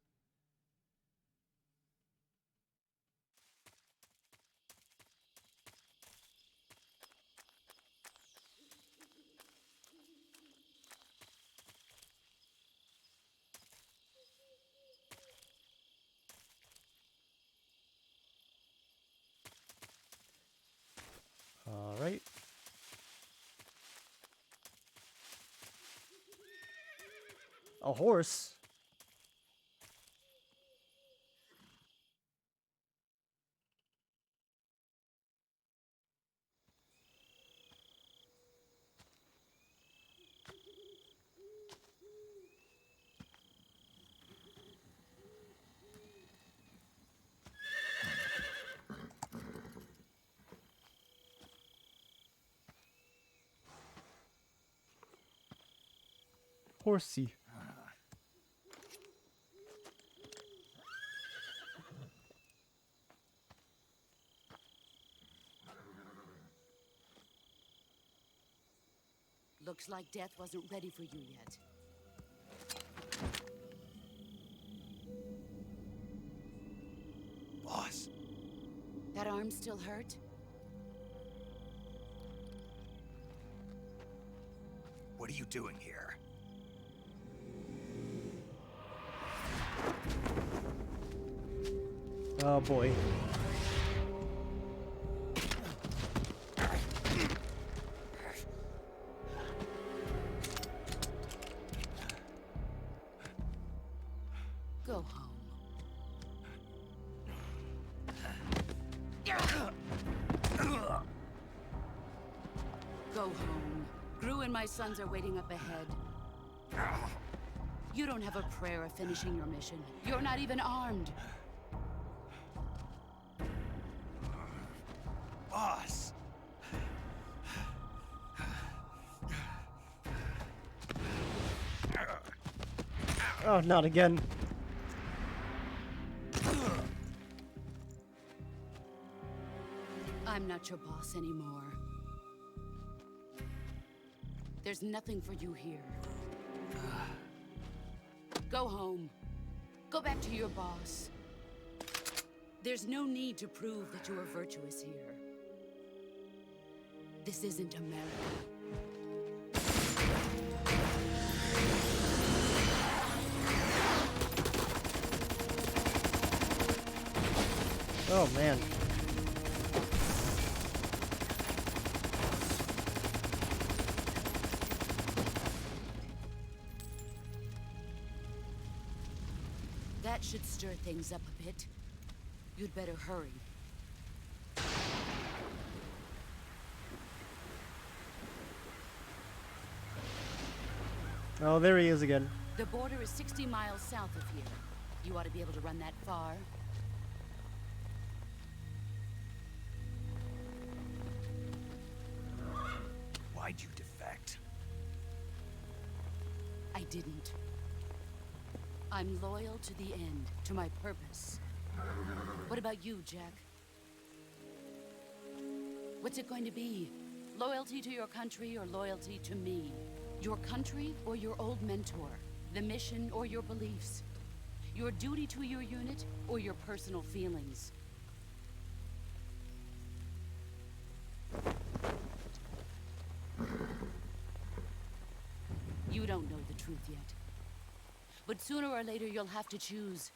All right. A horse? Horsey. Looks like death wasn't ready for you yet. Boss. That arm still hurt? What are you doing here? Oh boy. Go home. home. Gru and my sons are waiting up ahead. You don't have a prayer of finishing your mission. You're not even armed. Boss! Oh, not again. I'm not your boss anymore. There's nothing for you here. Go home. Go back to your boss. There's no need to prove that you are virtuous here. This isn't America. Oh, man. That should stir things up a bit. You'd better hurry. Oh, there he is again. The border is 60 miles south of here. You ought to be able to run that far. Why'd you defect? I didn't. I'm loyal to the end, to my purpose. What about you, Jack? What's it going to be? Loyalty to your country or loyalty to me? Your country or your old mentor? The mission or your beliefs? Your duty to your unit or your personal feelings? You don't know the truth yet. But sooner or later you'll have to choose.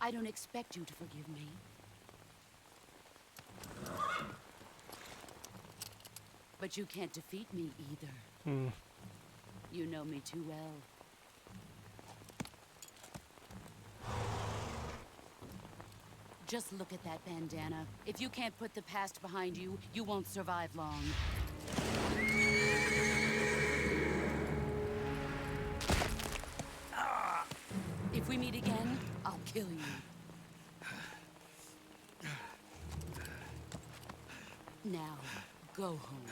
I don't expect you to forgive me. But you can't defeat me either. You know me too well. Just look at that bandana. If you can't put the past behind you, you won't survive long. If we meet again, I'll kill you. Now, go home.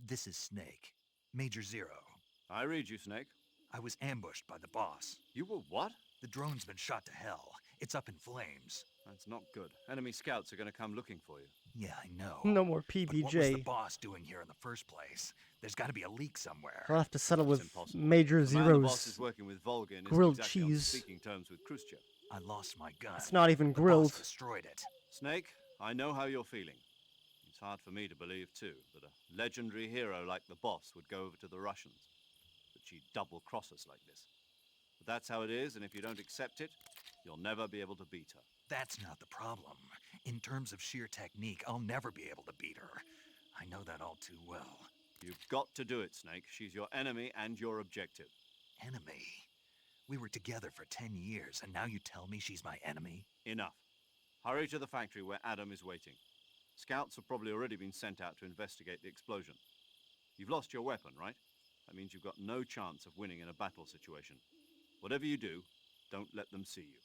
This is Snake. Major Zero. I read you, Snake. I was ambushed by the boss. You were what? The drone's been shot to hell. It's up in flames. That's not good. Enemy scouts are going to come looking for you. Yeah, I know. No more But what was the PBJ. boss doing here in the first place? There's got to be a leak somewhere. I'll have to settle with impossible. Major The man the boss Zero's is working with Volgin isn't grilled exactly on cheese. speaking terms with Khrushchev. I lost my gun. It's not even The grilled. boss destroyed it. Snake, I know how you're feeling. It's hard for me to believe, too, that a legendary hero like the boss would go over to the Russians. That she'd double-cross us like this. But that's how it is, and if you don't accept it, you'll never be able to beat her. That's not the problem. In terms of sheer technique, I'll never be able to beat her. I know that all too well. You've got to do it, Snake. She's your enemy and your objective. Enemy? We were together for 10 years, and now you tell me she's my enemy? Enough. Hurry to the factory where Adam is waiting. Scouts have probably already been sent out to investigate the explosion. You've lost your weapon, right? That means you've got no chance of winning in a battle situation. Whatever you do, don't let them see you.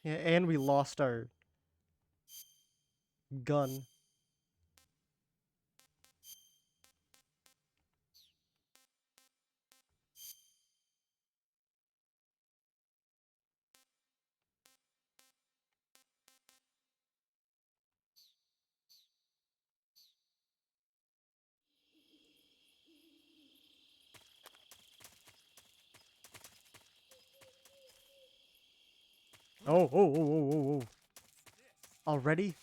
Yeah, and we lost our gun. Oh. Already?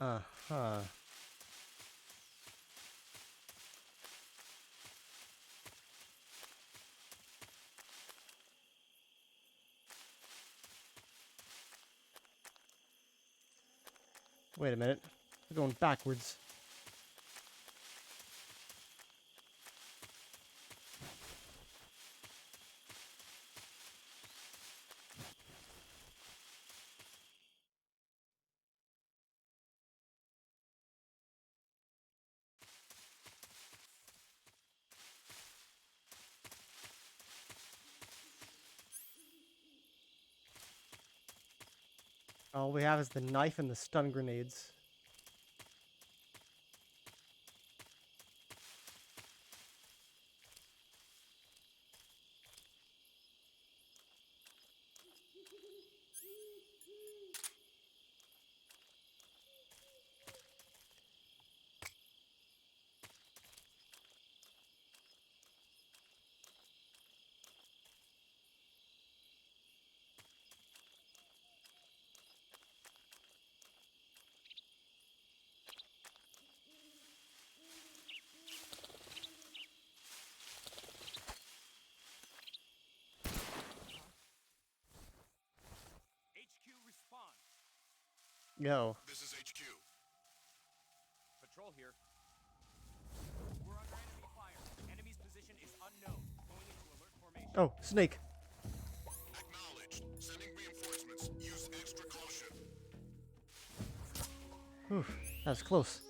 Uh-huh. Wait a minute. We're going backwards. All we have is the knife and the stun grenades. HQ respond. Yo. This is HQ. Patrol here. We're under enemy fire. Enemy's position is unknown. Going into alert formation. Oh, Snake. Acknowledged. Sending reinforcements. Use extra caution. Whew, that was close.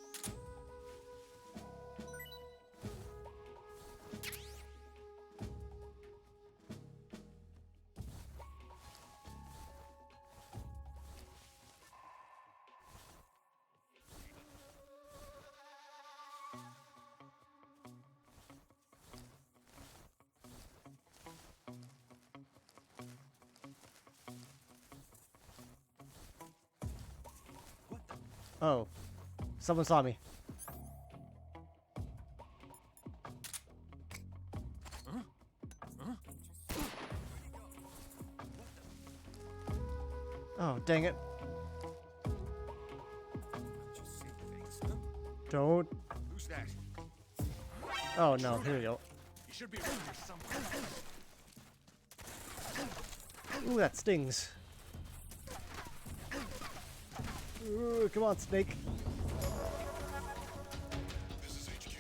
Oh, someone saw me. Oh, dang it. Don't. Who's that? Oh no, here we go. You should be around here somewhere. Ooh, that stings. Ooh, come on, Snake. This is HQ.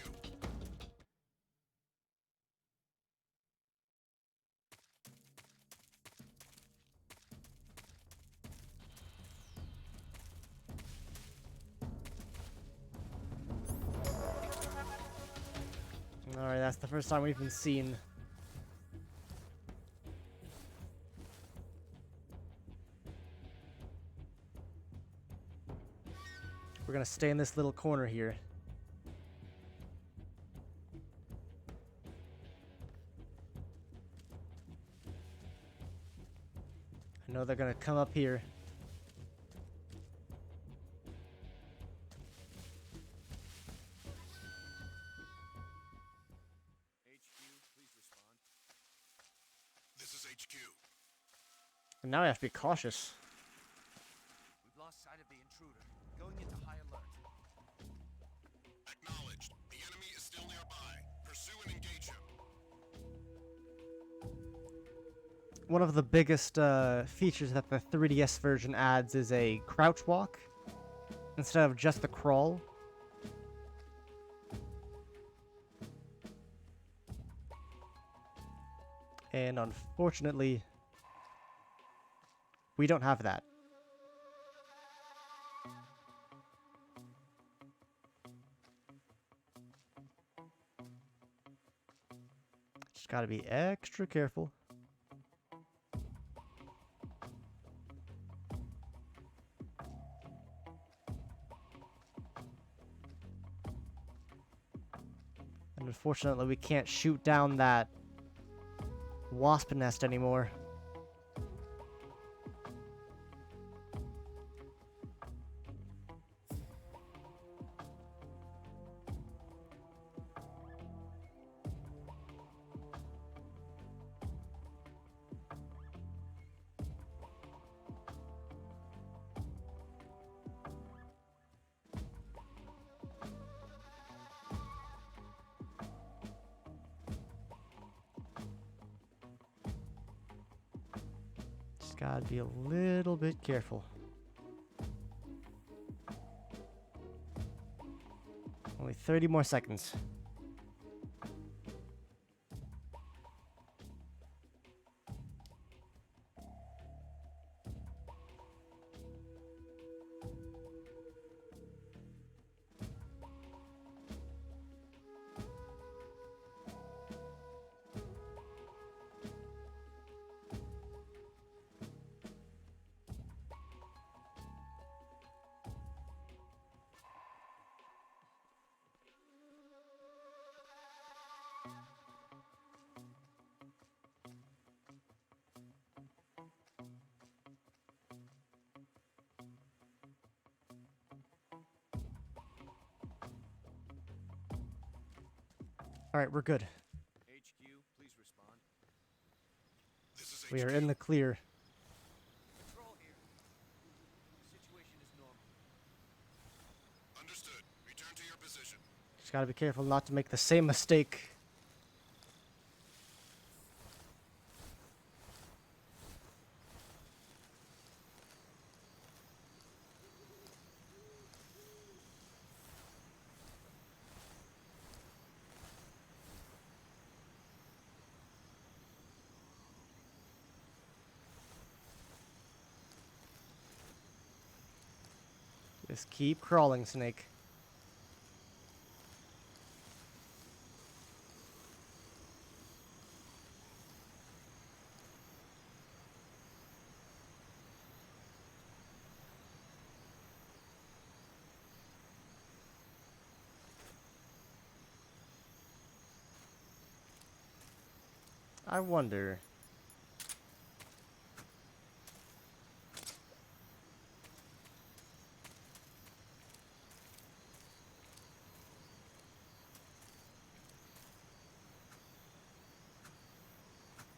Alright, that's the first time we've been seen. We're gonna stay in this little corner here. I know they're gonna come up here. This is HQ. And now I have to be cautious. We've lost sight of the intruder. Going into high alert. Acknowledged. The enemy is still nearby. Pursue and engage him. One of the biggest features that the 3DS version adds is a crouch walk instead of just the crawl. And unfortunately, we don't have that. Just gotta be extra careful. And unfortunately, we can't shoot down that wasp nest anymore. Gotta be a little bit careful. Only 30 more seconds. All right, we're good. HQ, please respond. We are in the clear. Control here. Situation is normal. Understood. Return to your position. Just gotta be careful not to make the same mistake. Just keep crawling, Snake. I wonder.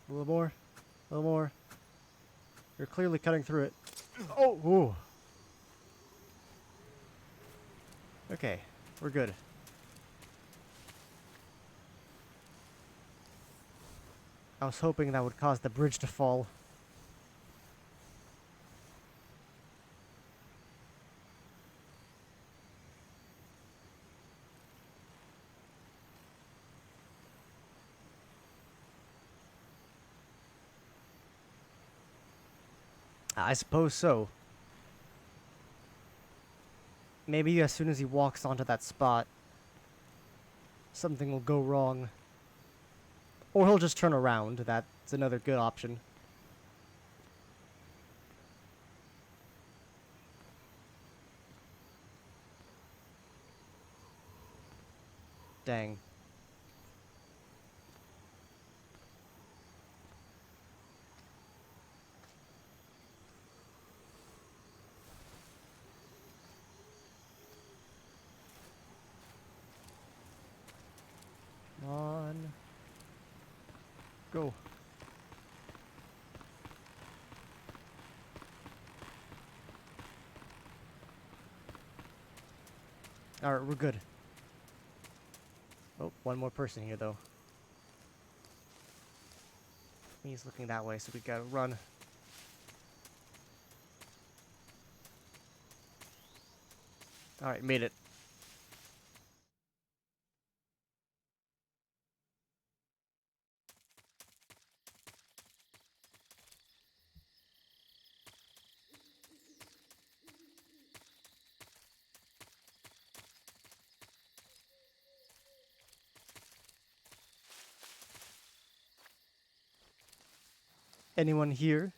A little more. A little more. You're clearly cutting through it. Oh! Ooh. Okay, we're good. I was hoping that would cause the bridge to fall. I suppose so. Maybe as soon as he walks onto that spot, something will go wrong. Or he'll just turn around. That's another good option. Dang. Come on. Go. Alright, we're good. Oh, one more person here, though. He's looking that way, so we gotta run. Alright, made it. Anyone here?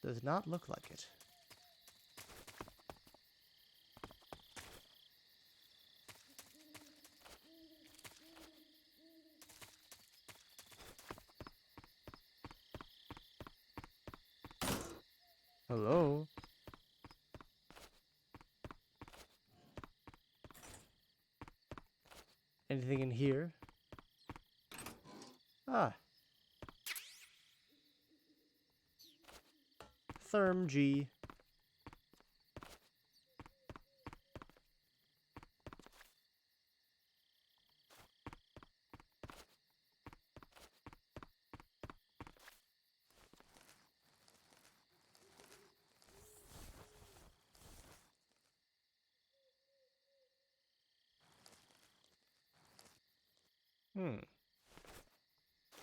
Does not look like it. Hello? Anything in here? Ah. Therm G.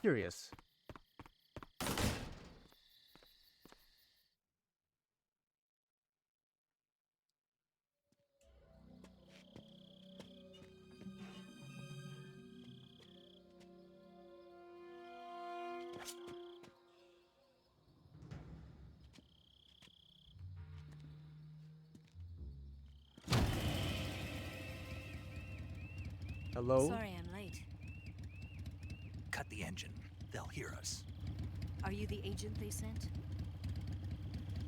Curious. Hello? Sorry I'm late. Cut the engine. They'll hear us. Are you the agent they sent?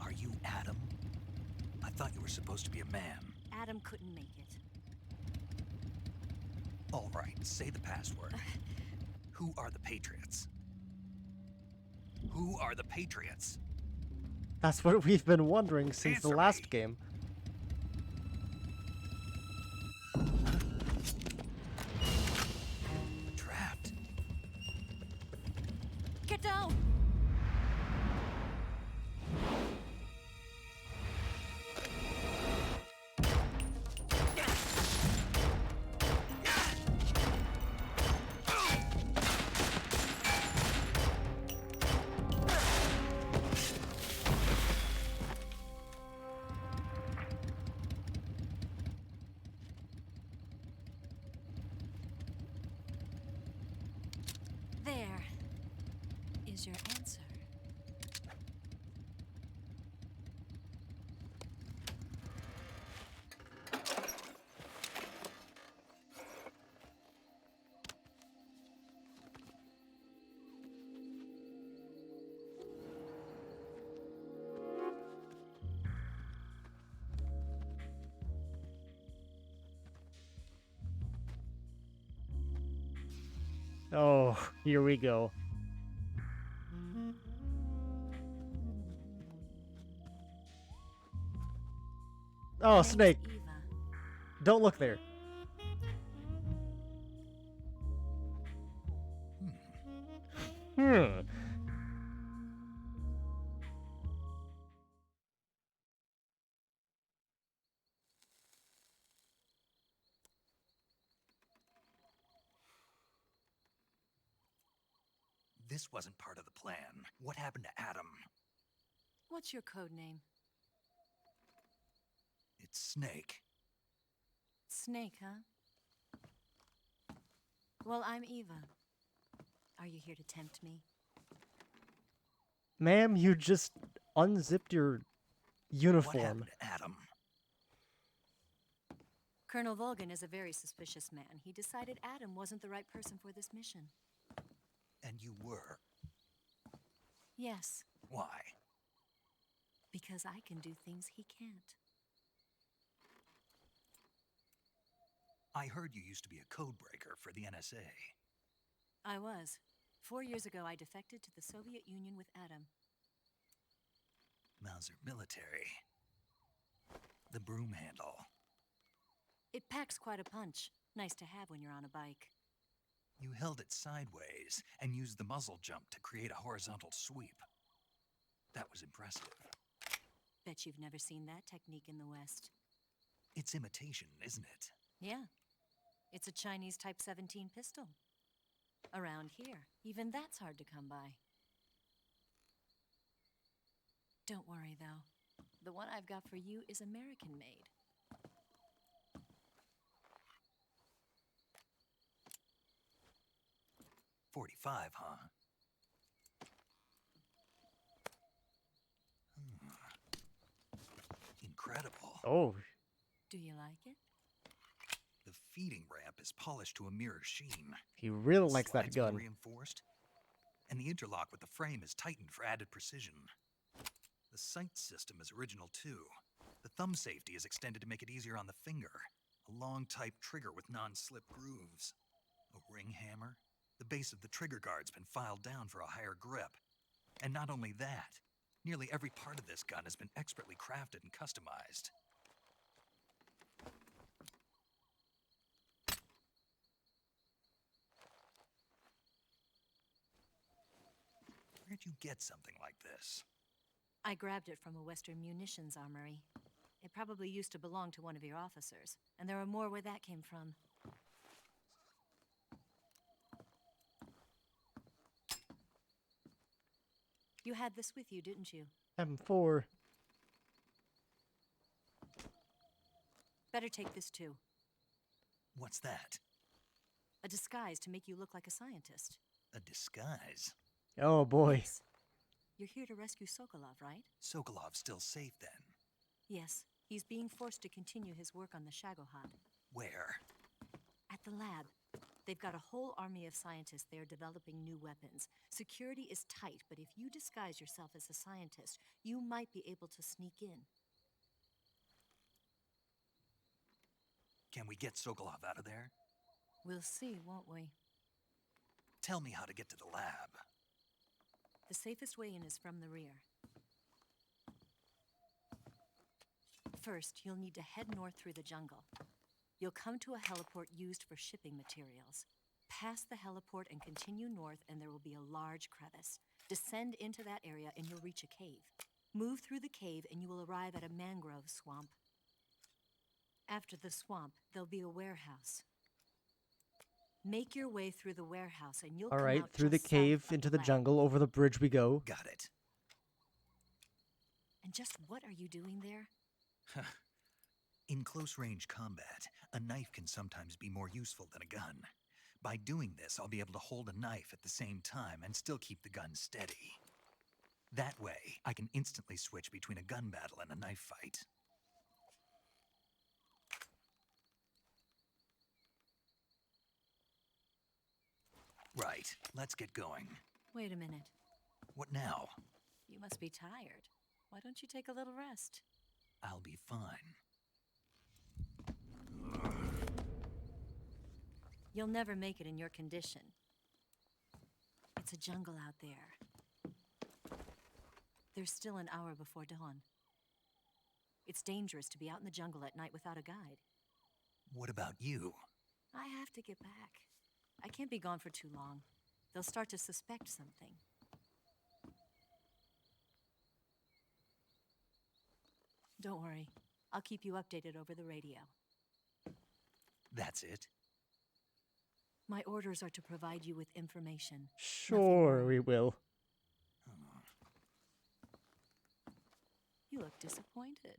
Are you Adam? I thought you were supposed to be a man. Adam couldn't make it. All right, say the password. Who are the Patriots? Who are the Patriots? That's what we've been wondering since the last game. Trapped. Get down! There is your answer. Oh, here we go. Oh, Snake. Don't look there. Hmm. This wasn't part of the plan. What happened to Adam? What's your code name? It's Snake. Snake, huh? Well, I'm Eva. Are you here to tempt me? Ma'am, you just unzipped your What uniform. happened to Adam? Colonel Volgan is a very suspicious man. He decided Adam wasn't the right person for this mission. And you were. Yes, Why? because I can do things he can't. I heard you used to be a code breaker for the NSA. I was. 4 years ago, I defected to the Soviet Union with Adam. Mauser military. The broom handle. It packs quite a punch. Nice to have when you're on a bike. You held it sideways and used the muzzle jump to create a horizontal sweep. That was impressive. Bet you've never seen that technique in the West. It's imitation, isn't it? Yeah. It's a Chinese Type 17 pistol. Around here, even that's hard to come by. Don't worry, though. The one I've got for you is American-made. .45, huh? Incredible. Oh. Do you like it? The feeding ramp is polished to a mirror sheen. He really likes that Slides were gun. reinforced, and the interlock with the frame is tightened for added precision. The sight system is original too. The thumb safety is extended to make it easier on the finger. A long type trigger with non-slip grooves. A ring hammer. The base of the trigger guard's been filed down for a higher grip. And not only that, Nearly every part of this gun has been expertly crafted and customized. Where'd you get something like this? I grabbed it from a Western munitions armory. It probably used to belong to one of your officers, and there are more where that came from. You had this with you, didn't you? M4. Better take this too. What's that? A disguise to make you look like a scientist. A disguise? Oh boy. Yes. You're here to rescue Sokolov, right? Sokolov's still safe then? Yes. He's being forced to continue his work on the Shagohod. Where? At the lab. They've got a whole army of scientists there developing new weapons. Security is tight, but if you disguise yourself as a scientist, you might be able to sneak in. Can we get Sokolov out of there? We'll see, won't we? Tell me how to get to the lab. The safest way in is from the rear. First, you'll need to head north through the jungle. You'll come to a heliport used for shipping materials. Pass the heliport and continue north, and there will be a large crevice. Descend into that area and you'll reach a cave. Move through the cave and you will arrive at a mangrove swamp. After the swamp, there'll be a warehouse. Make your way through the warehouse and you'll All come right, out through the just south cave, of into the lab. jungle, over the bridge we go. Got it. And just what are you doing there? In close-range combat, a knife can sometimes be more useful than a gun. By doing this, I'll be able to hold a knife at the same time and still keep the gun steady. That way, I can instantly switch between a gun battle and a knife fight. Right, let's get going. Wait a minute. What now? You must be tired. Why don't you take a little rest? I'll be fine. You'll never make it in your condition. It's a jungle out there. There's still an hour before dawn. It's dangerous to be out in the jungle at night without a guide. What about you? I have to get back. I can't be gone for too long. They'll start to suspect something. Don't worry. I'll keep you updated over the radio. That's it? My orders are to provide you with information. Sure, we will. You look disappointed.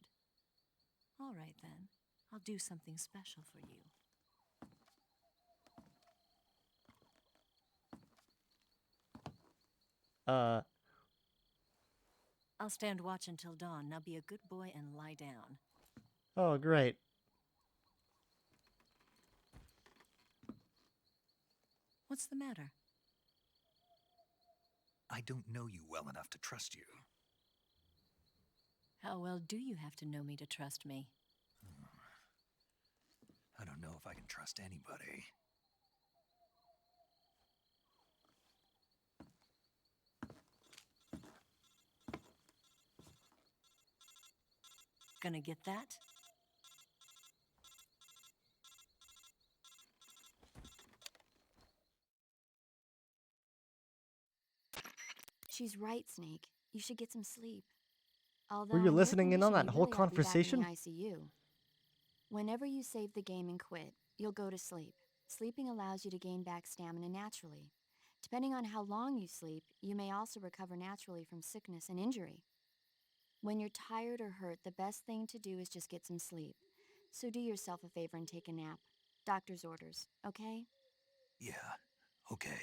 All right, then. I'll do something special for you. I'll stand watch until dawn. Now be a good boy and lie down. Oh, great. What's the matter? I don't know you well enough to trust you. How well do you have to know me to trust me? I don't know if I can trust anybody. Gonna get that? She's right, Snake. You should get some sleep. Although Were you in your listening in on condition, that you whole really ought to be back in conversation? the ICU. Whenever you save the game and quit, you'll go to sleep. Sleeping allows you to gain back stamina naturally. Depending on how long you sleep, you may also recover naturally from sickness and injury. When you're tired or hurt, the best thing to do is just get some sleep. So do yourself a favor and take a nap. Doctor's orders, okay? Yeah, okay.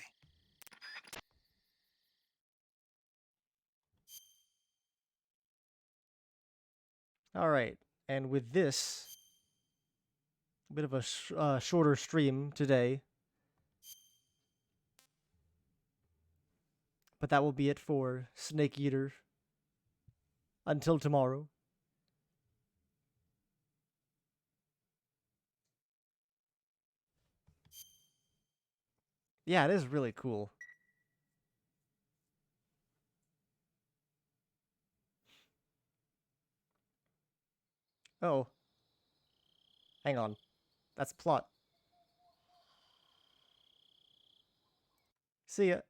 All right, and with this, a bit of a shorter stream today. But that will be it for Snake Eater. Until tomorrow. Yeah, it is really cool. Oh. Hang on. That's plot. See ya.